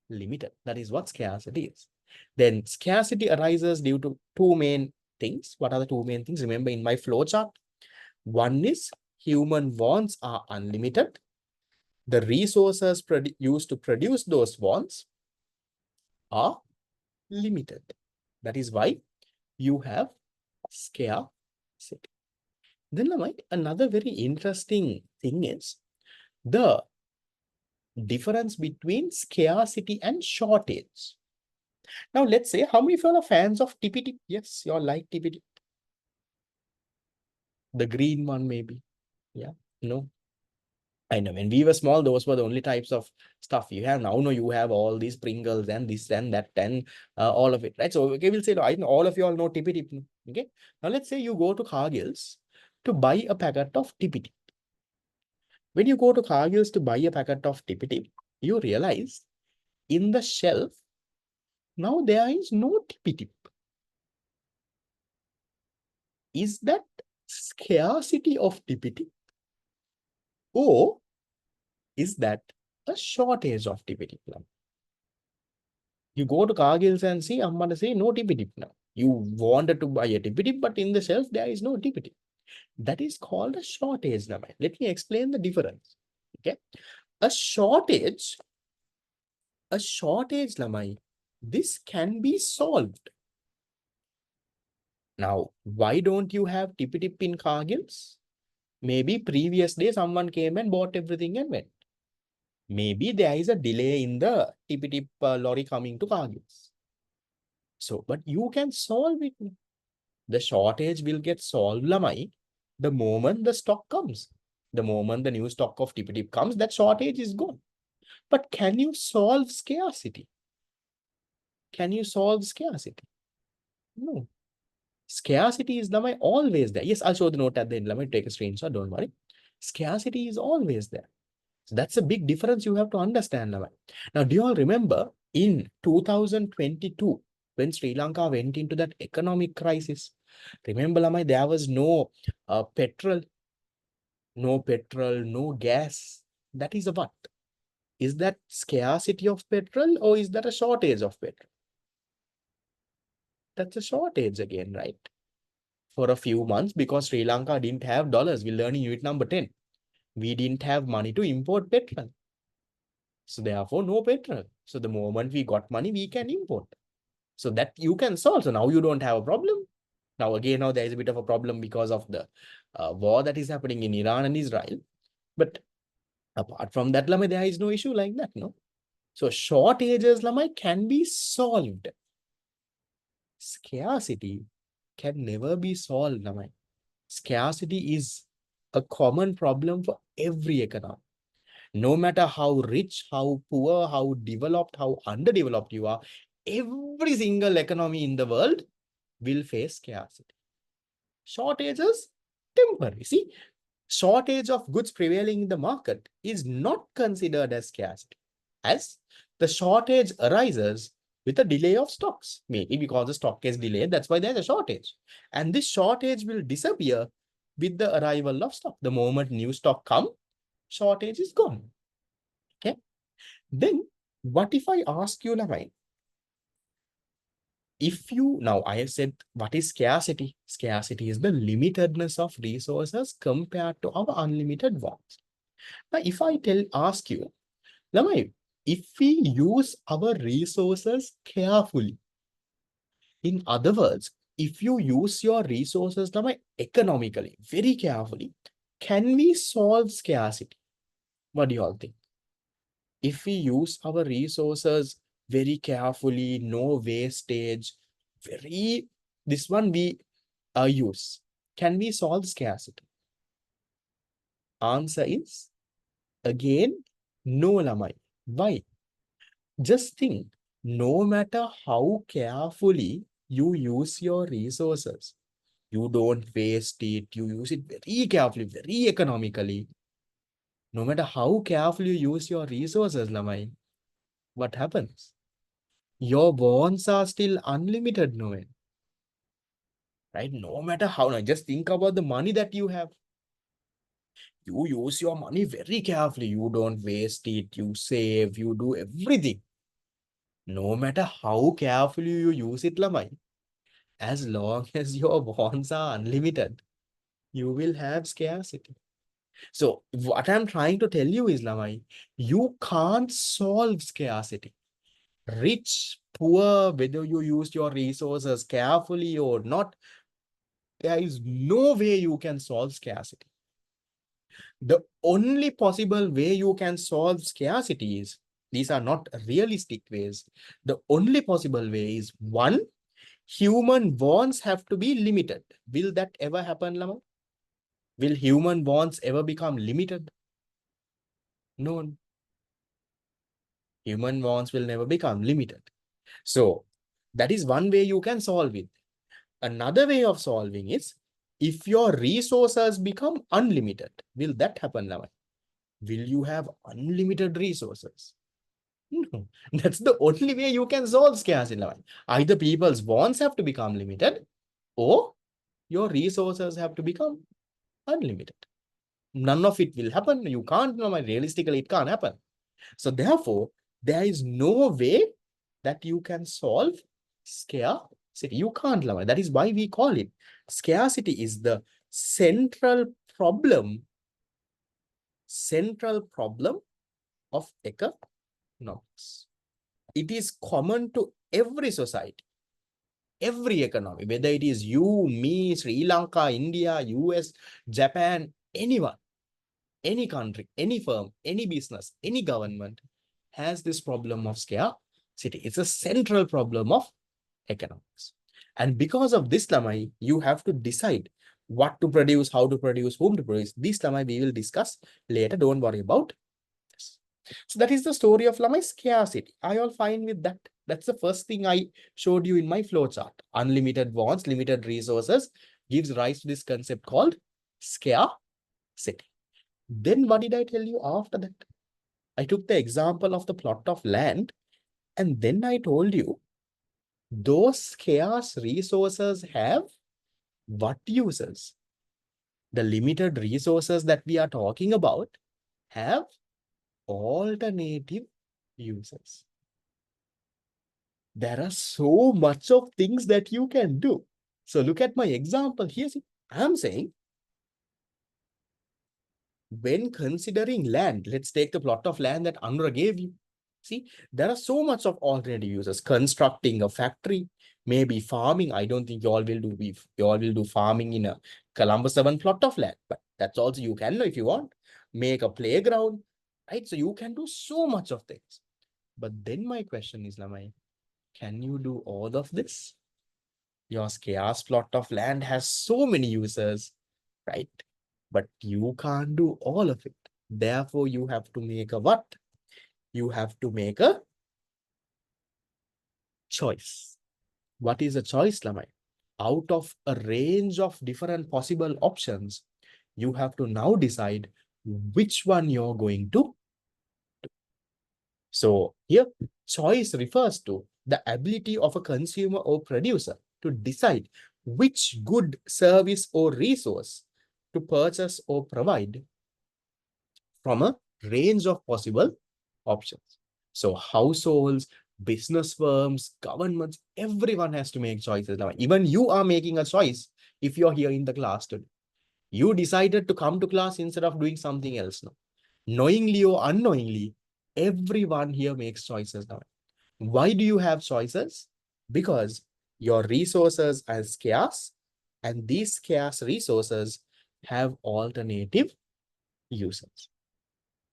limited. That is what scarcity is. Then scarcity arises due to two main things. What are the two main things? Remember in my flow chart, one is human wants are unlimited. The resources used to produce those wants are limited. That is why you have scarcity. Then another very interesting thing is the difference between scarcity and shortage. Now, let's say, how many of you are fans of tippy tip? Yes, you all like tippy tip. The green one, maybe. Yeah, no. I know when we were small, those were the only types of stuff you have. Now, no, you have all these Pringles and this and that and all of it, right? So, okay, we'll say, no, I know all of you all know tippy tip. Okay. Now, let's say you go to Cargill's to buy a packet of tippy tip. When you go to Cargill's to buy a packet of tippy tip, you realize in the shelf, now there is no tippy tip. Is that scarcity of tippy tip? Or is that a shortage of tippy tip? You go to Cargill's and see, I'm going to say no tippy tip now. You wanted to buy a tippy tip, but in the shelf, there is no tippy tip. That is called a shortage. Now, let me explain the difference. Okay. A shortage, Lamai, this can be solved. Now, why don't you have tippy tip in Cargill's? Maybe previous day someone came and bought everything and went. Maybe there is a delay in the tippy tip lorry coming to Cargill's. So, but you can solve it. The shortage will get solved, Lamai, the moment the stock comes. The moment the new stock of tippy tip comes, that shortage is gone. But can you solve scarcity? Can you solve scarcity? No. Scarcity is always there. Yes, I'll show the note at the end. Let me take a screenshot. Don't worry. Scarcity is always there. So that's a big difference you have to understand. Now, do you all remember in 2022, when Sri Lanka went into that economic crisis? Remember, there was no petrol, no gas. That is a what? Is that scarcity of petrol or is that a shortage of petrol? That's a shortage again, right? For a few months, because Sri Lanka didn't have dollars. We're learning unit number 10. We didn't have money to import petrol. So therefore, no petrol. So the moment we got money, we can import. So that you can solve. So now you don't have a problem. Now, again, there is a bit of a problem because of the war that is happening in Iran and Israel. But apart from that, there is no issue like that, no? So shortages, can be solved. Scarcity can never be solved, Scarcity is a common problem for every economy. No matter how rich, how poor, how developed, how underdeveloped you are, every single economy in the world will face scarcity. Shortages, temporary. See, shortage of goods prevailing in the market is not considered as scarcity, as the shortage arises with a delay of stocks. Maybe because the stock is delayed, that's why there's a shortage. And this shortage will disappear with the arrival of stock. The moment new stock comes, shortage is gone. Okay. Then what if I ask you, Navai, if you, now I have said, what is scarcity? Scarcity is the limitedness of resources compared to our unlimited wants. Now, if I ask you, Navai, if we use our resources carefully, in other words, if you use your resources economically, very carefully, can we solve scarcity? What do you all think? If we use our resources very carefully, no wastage, this one we use, can we solve scarcity? Answer is, again, no, Lamai. Why? Just think, no matter how carefully you use your resources, You don't waste it. You use it very carefully, very economically. No matter how carefully you use your resources, Lamai, what happens? Your wants are still unlimited, no, right? No matter how, now just think about the money that you have. You use your money very carefully. You don't waste it. You save. You do everything. No matter how carefully you use it, Lamai, as long as your wants are unlimited, you will have scarcity. So what I'm trying to tell you is, Lamai, you can't solve scarcity. Rich, poor, whether you use your resources carefully or not, there is no way you can solve scarcity. The only possible way you can solve scarcity is, these are not realistic ways. The only possible way is, one, human wants have to be limited. Will that ever happen, Lama? Will human wants ever become limited? No. Human wants will never become limited. So that is one way you can solve it. Another way of solving is, if your resources become unlimited, will that happen, Lama? Will you have unlimited resources? No, that's the only way you can solve scarcity. Either people's wants have to become limited, or your resources have to become unlimited. None of it will happen. You can't, realistically, it can't happen. So therefore, there is no way that you can solve scarcity. You can't, Lama. That is why we call it. Scarcity is the central problem of economics. It is common to every society, every economy, whether it is you, me, Sri Lanka, India, US, Japan, anyone, any country, any firm, any business, any government has this problem of scarcity. It's a central problem of economics. And because of this, Lamai, you have to decide what to produce, how to produce, whom to produce. This, Lamai, we will discuss later. Don't worry about this. So that is the story of Lamai scarcity. Are you all fine with that? That's the first thing I showed you in my flowchart. Unlimited wants, limited resources gives rise to this concept called scarcity. Then what did I tell you after that? I took the example of the plot of land, and then I told you those scarce resources have what uses? The limited resources that we are talking about have alternative uses. There are so much of things that you can do. So look at my example here. See, I'm saying, when considering land, let's take the plot of land that Anura gave you. See, there are so much of alternative uses. Constructing a factory, maybe farming. I don't think you all will do farming in a Columbus 7 plot of land, but that's also you can know if you want. Make a playground, right? So you can do so much of things. But then my question is, Lamai, can you do all of this? Your scarce plot of land has so many users, right? But you can't do all of it. Therefore, you have to make a what? You have to make a choice. What is a choice, Lamai? Out of a range of different possible options, you have to now decide which one you're going to do. So here, choice refers to the ability of a consumer or producer to decide which good, service, or resource to purchase or provide from a range of possible options. So households, business firms, governments, everyone has to make choices now. Even you are making a choice if you're here in the class today. You decided to come to class instead of doing something else now. Knowingly or unknowingly, everyone here makes choices now. Why do you have choices? Because your resources are scarce, and these scarce resources have alternative uses.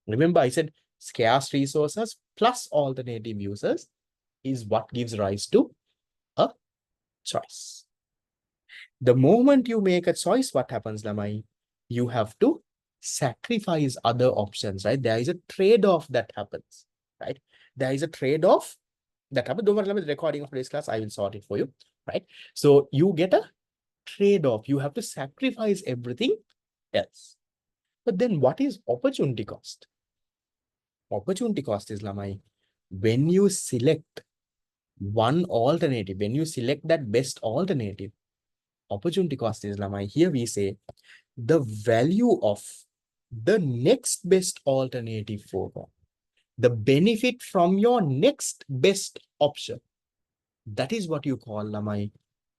Remember, I said scarce resources plus alternative uses is what gives rise to a choice. The moment you make a choice, what happens, Lamai? You have to sacrifice other options, right? There is a trade-off that happens, right? There is a trade-off that happens. Don't worry, the recording of today's class, I will sort it for you, right? So you get a trade-off. You have to sacrifice everything else. But then what is opportunity cost? Opportunity cost is Lamai. When you select one alternative, when you select that best alternative, opportunity cost is Lamai. Here we say the value of the next best alternative for the benefit from your next best option. That is what you call Lamai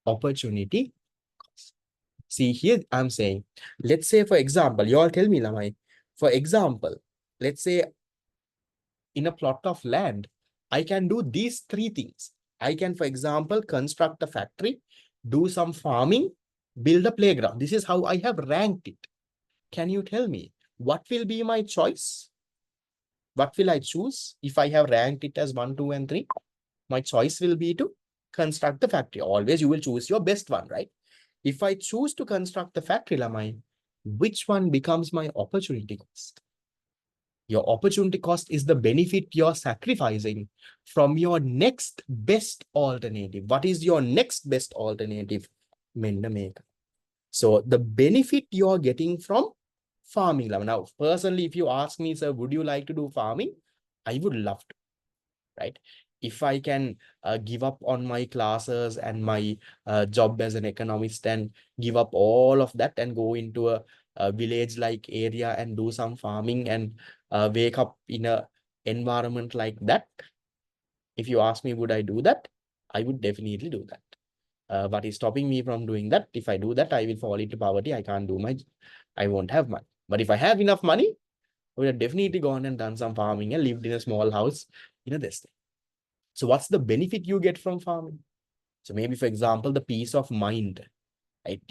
opportunity cost. See here, I'm saying, let's say, for example, you all tell me, Lamai, for example, let's say in a plot of land, I can do these three things. I can, for example, construct a factory, do some farming, build a playground. This is how I have ranked it. Can you tell me what will be my choice? What will I choose if I have ranked it as 1, 2, and 3? My choice will be to construct the factory. Always you will choose your best one, right? If I choose to construct the factory, Lamai, which one becomes my opportunity cost? Your opportunity cost is the benefit you're sacrificing from your next best alternative. What is your next best alternative? So the benefit you're getting from farming. Now, personally, if you ask me, sir, would you like to do farming? I would love to, right? If I can give up on my classes and my job as an economist and give up all of that and go into a village-like area and do some farming and wake up in a environment like that, if you ask me, would I do that? I would definitely do that. What is stopping me from doing that? If I do that, I will fall into poverty. I won't have money. But if I have enough money, I would have definitely gone and done some farming and lived in a small house in this thing. So what's the benefit you get from farming? So maybe, for example, the peace of mind. Right?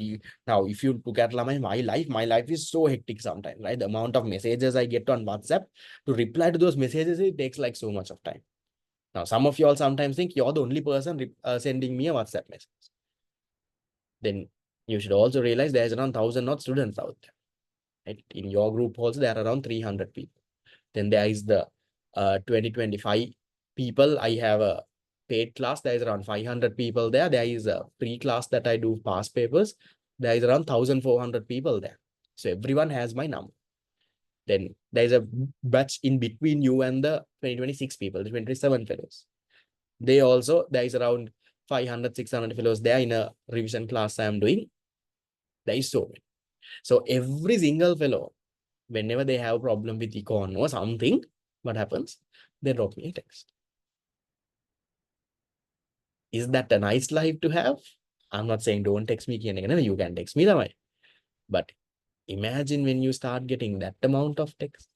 Now, if you look at my life is so hectic sometimes, right? The amount of messages I get on WhatsApp, to reply to those messages, it takes like so much of time. Now, some of you all sometimes think you're the only person sending me a WhatsApp message. Then you should also realize there's around 1,000 odd students out there. Right? In your group also, there are around 300 people. Then there is the 2025 people. I have a paid class. There is around 500 people there. There is a free class that I do past papers. There is around 1,400 people there. So everyone has my number. Then there is a batch in between you and the 2026 people, the 27 fellows. There is around 500, 600 fellows there in a revision class I am doing. There is so many. So every single fellow, whenever they have a problem with econ or something, what happens? They drop me a text. Is that a nice life to have? I'm not saying don't text me. You can text me. But imagine when you start getting that amount of text.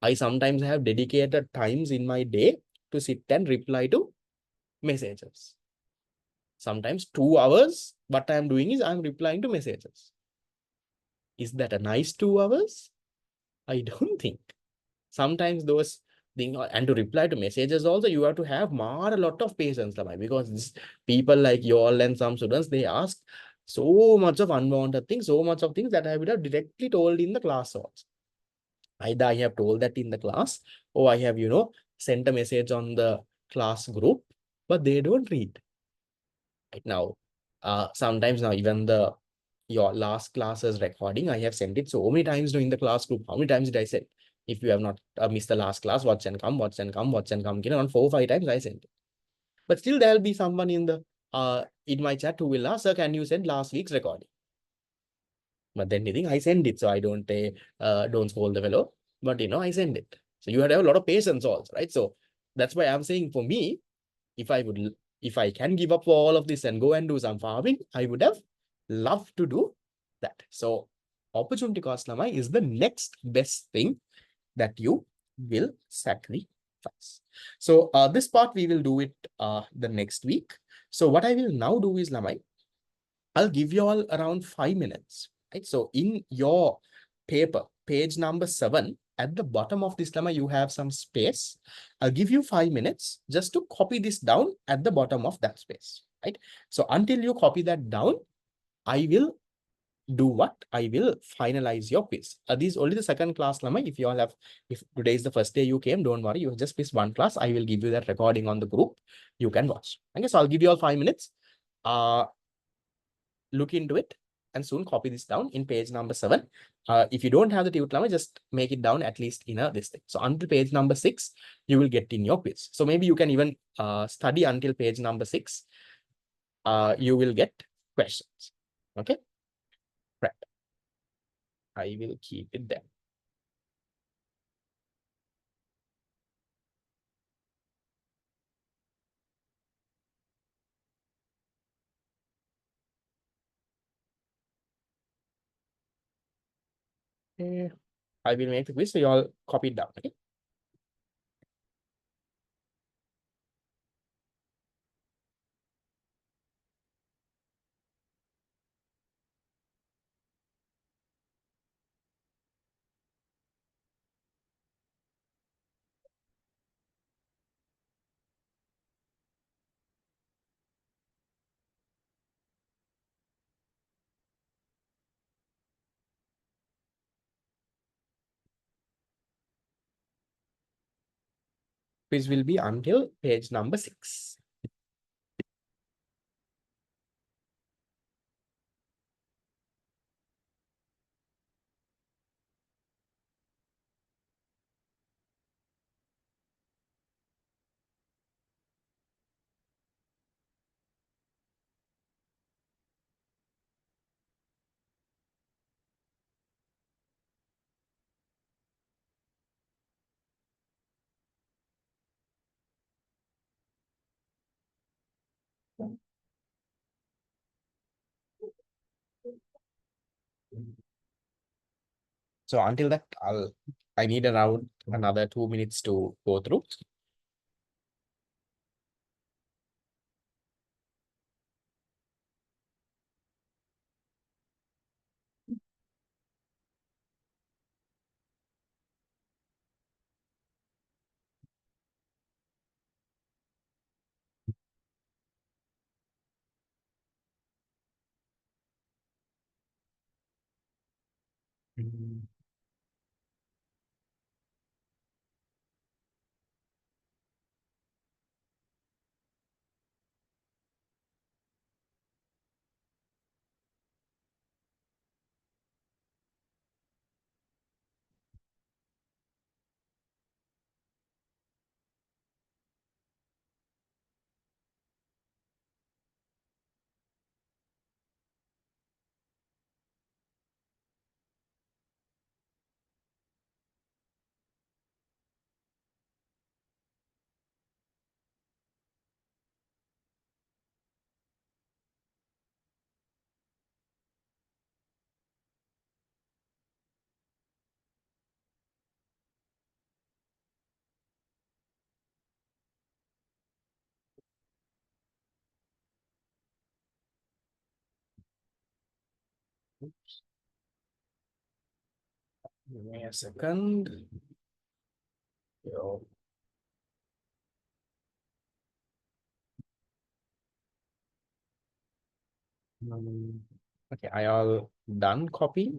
I sometimes have dedicated times in my day to sit and reply to messages. Sometimes 2 hours, what I'm doing is I'm replying to messages. Is that a nice 2 hours? I don't think. Sometimes those things, and to reply to messages also, you have to have a lot of patience, because people like you all and some students, they ask so much of unwanted things, so much of things that I would have directly told in the class also. Either I have told that in the class, or I have, sent a message on the class group, but they don't read. Right now, sometimes now even your last class's recording, I have sent it so many times during the class group. How many times did I send? If you have not missed the last class, watch and come. On 4 or 5 times I sent it. But still there'll be someone in my chat who will ask, sir, can you send last week's recording? But then you think I send it, so I don't scold the fellow. But I send it. So you have to have a lot of patience also, right? So that's why I'm saying, for me, if I can give up all of this and go and do some farming, I would have loved to do that. So opportunity cost, Lamai, is the next best thing that you will sacrifice. So this part we will do it the next week. So what I will now do is, Lamai, I'll give you all around 5 minutes. Right? So in your paper, page number 7, at the bottom of this, Lamai, you have some space. I'll give you 5 minutes just to copy this down at the bottom of that space. Right? So until you copy that down, I will do what? I will finalize your quiz. This is only the second class, Lamai. If today is the first day you came, don't worry. You just missed one class. I will give you that recording on the group. You can watch. Okay, so I'll give you all 5 minutes. look into it and soon copy this down in page number 7. If you don't have the tutor number, just make it down at least in this thing. So until page number 6, you will get in your quiz. So maybe you can even study until page number 6. You will get questions. Okay, right. I will keep it there. Okay. I will make the quiz, so you all copy it down. Okay. Quiz will be until page number 6. So until that, I need around another 2 minutes to go through. Mm. Give me a second. Yo. Okay, I all done copy.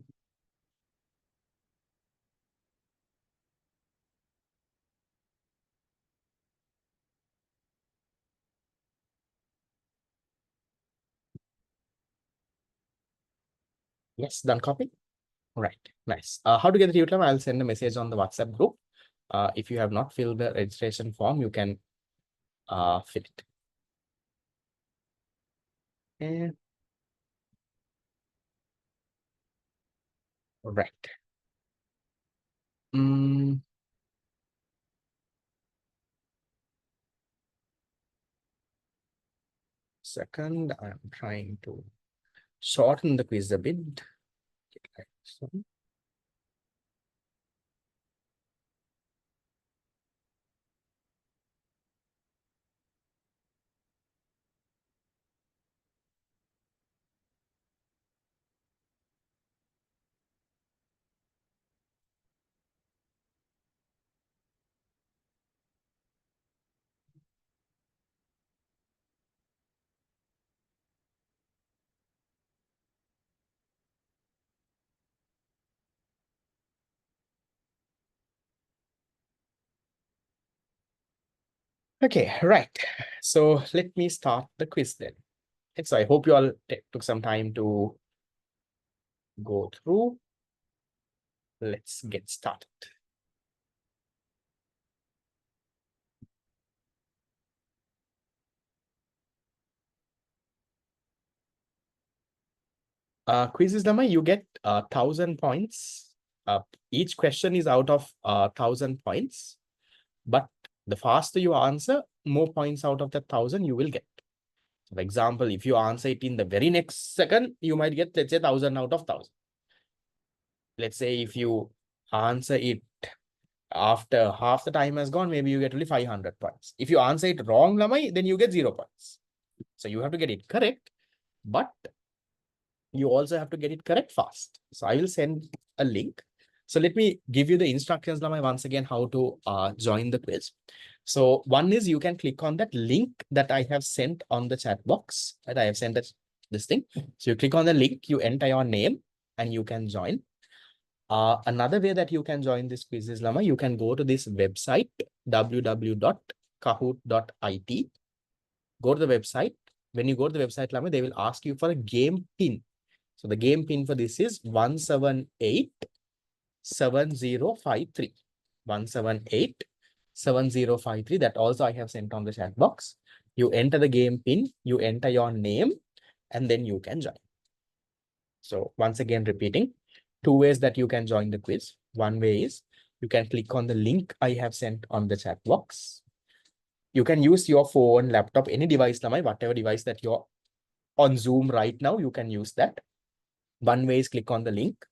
Yes, done copy. Right, nice. How to get the tutor? I'll send a message on the WhatsApp group. If you have not filled the registration form, you can fill it. And right. Mm, second, I'm trying to shorten the quiz a bit. So, okay, right. So let me start the quiz then. And so I hope you all took some time to go through. Let's get started. Quizzes Lama, you get 1,000 points. Each question is out of 1,000 points. But the faster you answer, more points out of that 1,000 you will get. For example, if you answer it in the very next second, you might get, let's say, 1,000 out of 1,000. Let's say if you answer it after half the time has gone, maybe you get only 500 points. If you answer it wrong, Lamai, then you get 0 points. So you have to get it correct, but you also have to get it correct fast. So I will send a link. So let me give you the instructions, Lamai, once again, how to join the quiz. So one is you can click on that link that I have sent on the chat box, that I have sent this thing. So you click on the link, you enter your name, and you can join. Another way that you can join this quiz is, Lama, you can go to this website, www.kahoot.it. Go to the website. When you go to the website, Lama, they will ask you for a game pin. So the game pin for this is 1787053. 1787053. That also I have sent on the chat box. You enter the game pin, you enter your name, and then you can join. So once again, repeating, 2 ways that you can join the quiz. One way is you can click on the link I have sent on the chat box. You can use your phone, laptop, any device, whatever device that you're on Zoom right now, you can use that. One way is click on the link.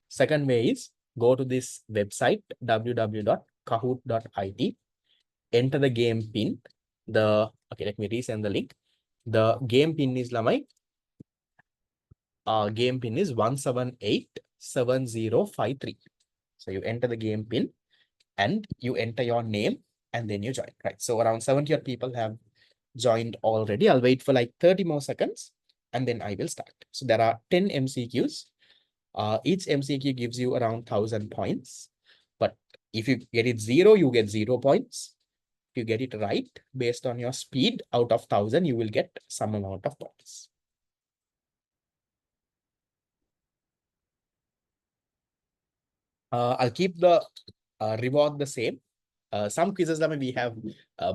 Second way is go to this website, www.kahoot.it. Enter the game pin. Okay, let me resend the link. The game pin is game pin is 1787053. So you enter the game pin and you enter your name and then you join, right? So around 70 people have joined already. I'll wait for like 30 more seconds and then I will start. So there are 10 MCQs. Each MCQ gives you around 1,000 points. But if you get it 0, you get 0 points. If you get it right, based on your speed, out of 1,000, you will get some amount of points. I'll keep the reward the same. Some quizzes, we have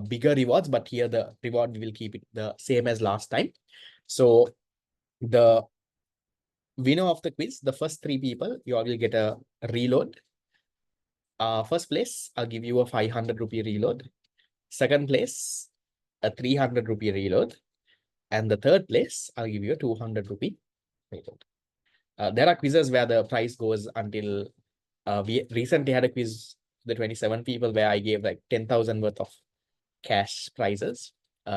bigger rewards, but here the reward, we will keep it the same as last time. So the winner of the quiz, the first 3 people, you all will get a reload. First place, I'll give you a 500 rupee reload. Second place, a 300 rupee reload. And the third place, I'll give you a 200 rupee reload. There are quizzes where the price goes until we recently had a quiz, the 27 people, where I gave like 10,000 worth of cash prizes.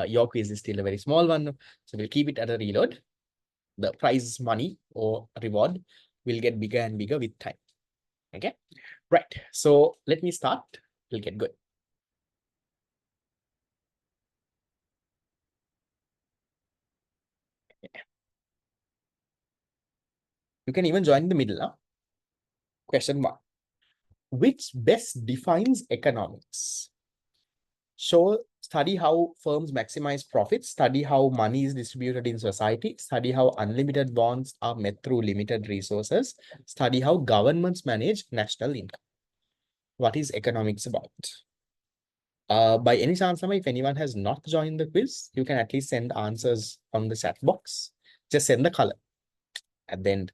Your quiz is still a very small one, so we'll keep it at a reload. The prize money or reward will get bigger and bigger with time. Okay, right. So let me start. We'll get good. You can even join in the middle now. Question 1. Which best defines economics? Study how firms maximize profits, study how money is distributed in society, study how unlimited bonds are met through limited resources, study how governments manage national income. What is economics about? By any chance, if anyone has not joined the quiz, you can at least send answers on the chat box. Just send the color. And then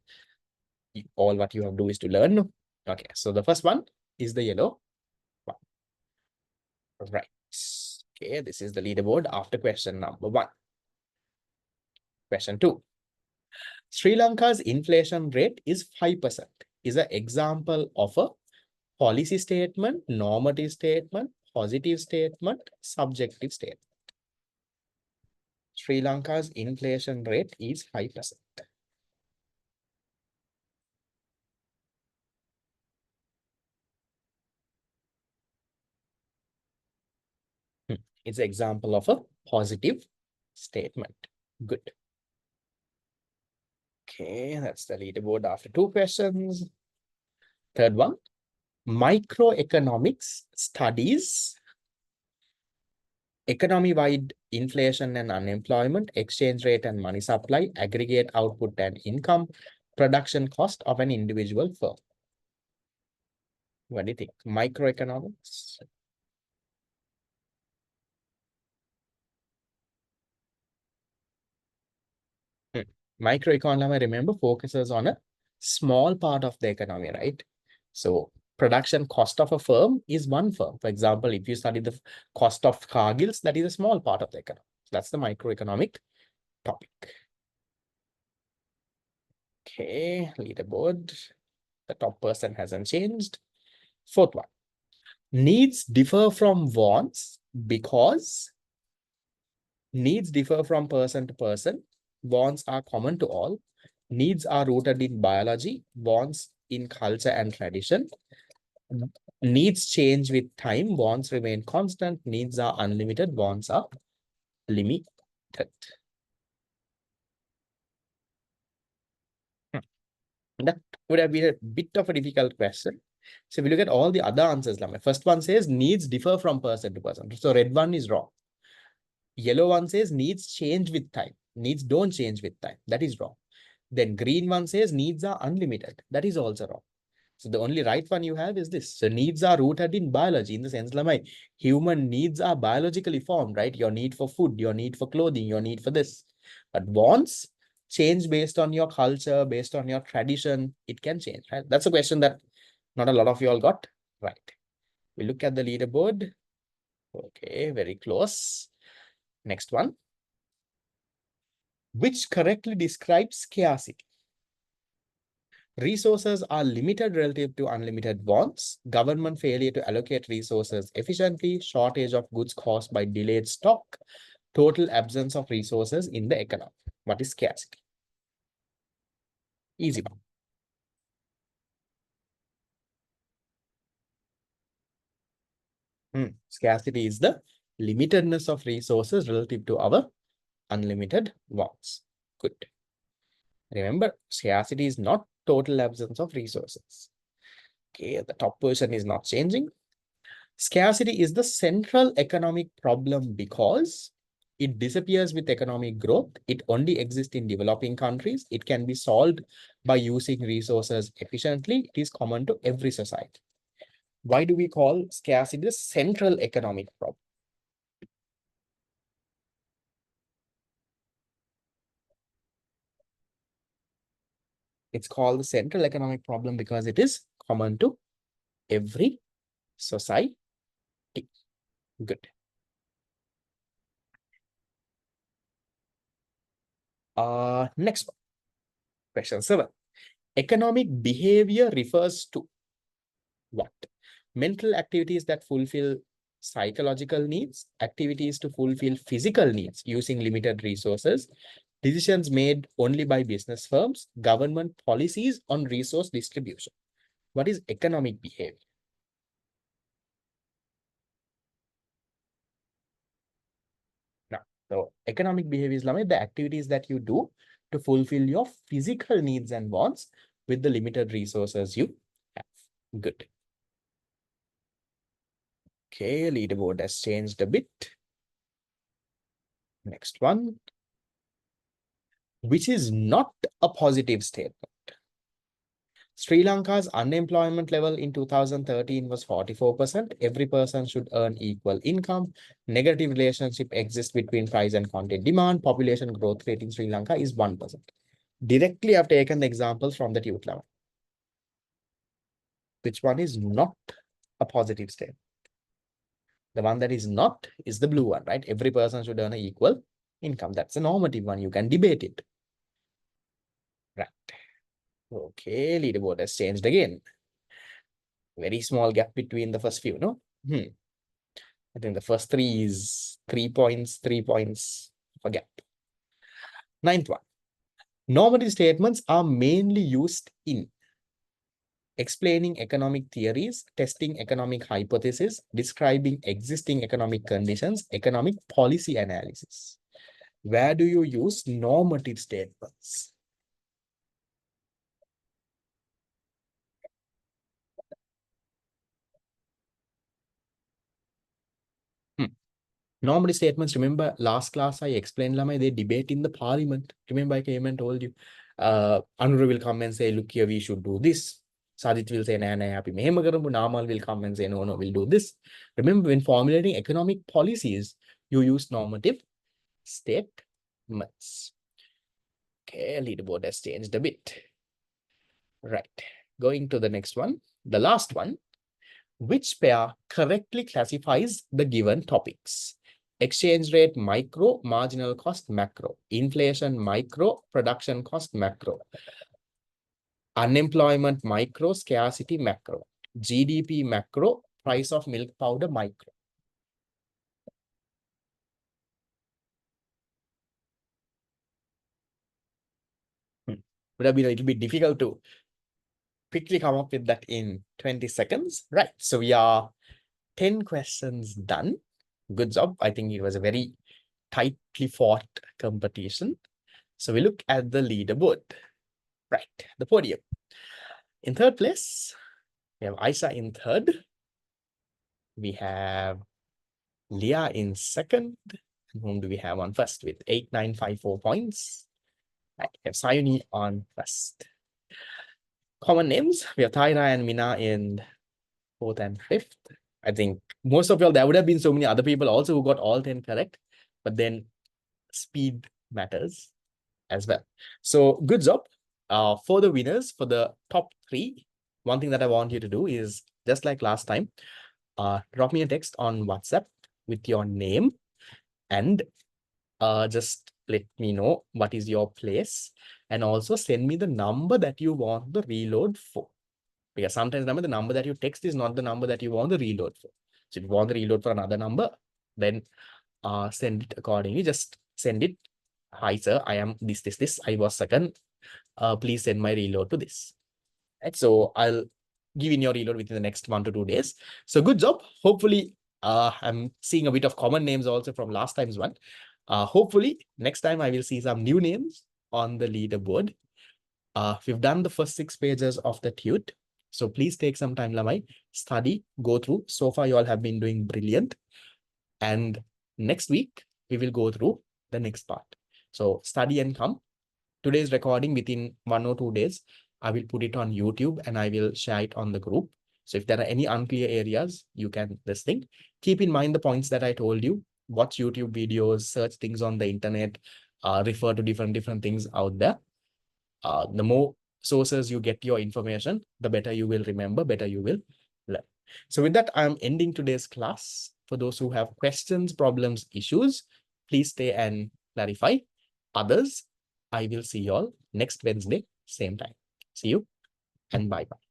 all what you have to do is to learn. Okay, so the first one is the yellow one. Right. Okay, this is the leaderboard after question number 1. Question 2. Sri Lanka's inflation rate is 5%. Is an example of a policy statement, normative statement, positive statement, subjective statement. Sri Lanka's inflation rate is 5%. It's an example of a positive statement. Good. Okay, that's the leaderboard after 2 questions. Third one, microeconomics studies Economy-wide inflation and unemployment, exchange rate and money supply, aggregate output and income, production cost of an individual firm. What do you think? Microeconomics? Hmm. Microeconomy, remember, focuses on a small part of the economy, right? So production cost of a firm is one firm. For example, if you study the cost of Cargills, that is a small part of the economy. That's the microeconomic topic. Okay, leaderboard. The top person hasn't changed. Fourth one. Needs differ from wants because needs differ from person to person. Wants are common to all. Needs are rooted in biology, wants in culture and tradition. Needs change with time, wants remain constant. Needs are unlimited, wants are limited. That would have been a bit of a difficult question. So if we look at all the other answers, the first one says needs differ from person to person. So red one is wrong. Yellow one says needs change with time. Needs don't change with time. That is wrong. Then green one says needs are unlimited. That is also wrong. So the only right one you have is this. So needs are rooted in biology, in the sense like human needs are biologically formed, right? Your need for food, your need for clothing, your need for this. But wants change based on your culture, based on your tradition. It can change, right? That's a question that not a lot of you all got right. We look at the leaderboard. Okay, very close. Next one. Which correctly describes scarcity? Resources are limited relative to unlimited wants, government failure to allocate resources efficiently, shortage of goods caused by delayed stock, total absence of resources in the economy. What is scarcity? Easy one. Scarcity is the limitedness of resources relative to our unlimited wants. Good. Remember, scarcity is not total absence of resources. Okay, the top person is not changing. Scarcity is the central economic problem because it disappears with economic growth. It only exists in developing countries. It can be solved by using resources efficiently. It is common to every society. Why do we call scarcity the central economic problem? It's called the central economic problem because it is common to every society. Good. Next one, question 7. Economic behavior refers to what? Mental activities that fulfill psychological needs, activities to fulfill physical needs using limited resources, decisions made only by business firms, government policies on resource distribution. What is economic behavior? Now, so economic behavior is like the activities that you do to fulfill your physical needs and wants with the limited resources you have. Good. Okay, leaderboard has changed a bit. Next one, which is not a positive statement. Sri Lanka's unemployment level in 2013 was 44%. Every person should earn equal income. Negative relationship exists between price and content demand. Population growth rate in Sri Lanka is 1%. Directly, I've taken the examples from the youth level. Which one is not a positive statement? The one that is not is the blue one, right? Every person should earn an equal income. That's a normative one. You can debate it. Right. Okay, leaderboard has changed again. Very small gap between the first few, no? I think the first three is 3 points of a gap. Ninth one. Normative statements are mainly used in explaining economic theories, testing economic hypotheses, describing existing economic conditions, economic policy analysis. Where do you use normative statements? Normative statements, remember last class I explained Lamai, they debate in the parliament. Remember I came and told you, Anuru will come and say, look here, we should do this. Sadit will say, nah, happy. Namal will come and say, no, we'll do this. Remember, when formulating economic policies, you use normative statements. Okay, leaderboard has changed a bit. Right, going to the next one. The last one. Which pair correctly classifies the given topics? Exchange rate micro, marginal cost macro, inflation micro, production cost macro, unemployment micro, scarcity macro, GDP macro, price of milk powder micro. Would have been a little bit difficult to quickly come up with that in 20 seconds. Right, so we are 10 questions done. Good job. I think it was a very tightly fought competition. So we look at the leaderboard. Right, the podium. In third place, we have Aisha in third. We have Leah in second. And whom do we have on first with 8954 points? Right, we have Sayuni on first. Common names, we have Tyra and Mina in fourth and fifth. I think most of y'all, there would have been so many other people also who got all 10 correct, but then speed matters as well. So good job. For the winners, for the top three, one thing that I want you to do is, just like last time, drop me a text on WhatsApp with your name and just let me know what is your place, and also send me the number that you want the reload for. Because sometimes remember, the number that you text is not the number that you want the reload for. So if you want the reload for another number, then send it accordingly. Just send it. Hi, sir, I am this. I was second. Please send my reload to this. Right, so I'll give in your reload within the next 1 to 2 days. So good job. Hopefully, I'm seeing a bit of common names also from last time's one. Hopefully, next time I will see some new names on the leaderboard. We've done the first 6 pages of the tute. So please take some time, Lamai, study, go through. So far, you all have been doing brilliant. And next week, we will go through the next part. So study and come. Today's recording, within 1 or 2 days, I will put it on YouTube and I will share it on the group. So if there are any unclear areas, you can listen. Keep in mind the points that I told you. Watch YouTube videos, search things on the internet, refer to different things out there. The more sources you get your information, the better you will remember, better you will learn. So with that, I'm ending today's class. For those who have questions, problems, issues, please stay and clarify. Others, I will see you all next Wednesday, same time. See you and bye-bye.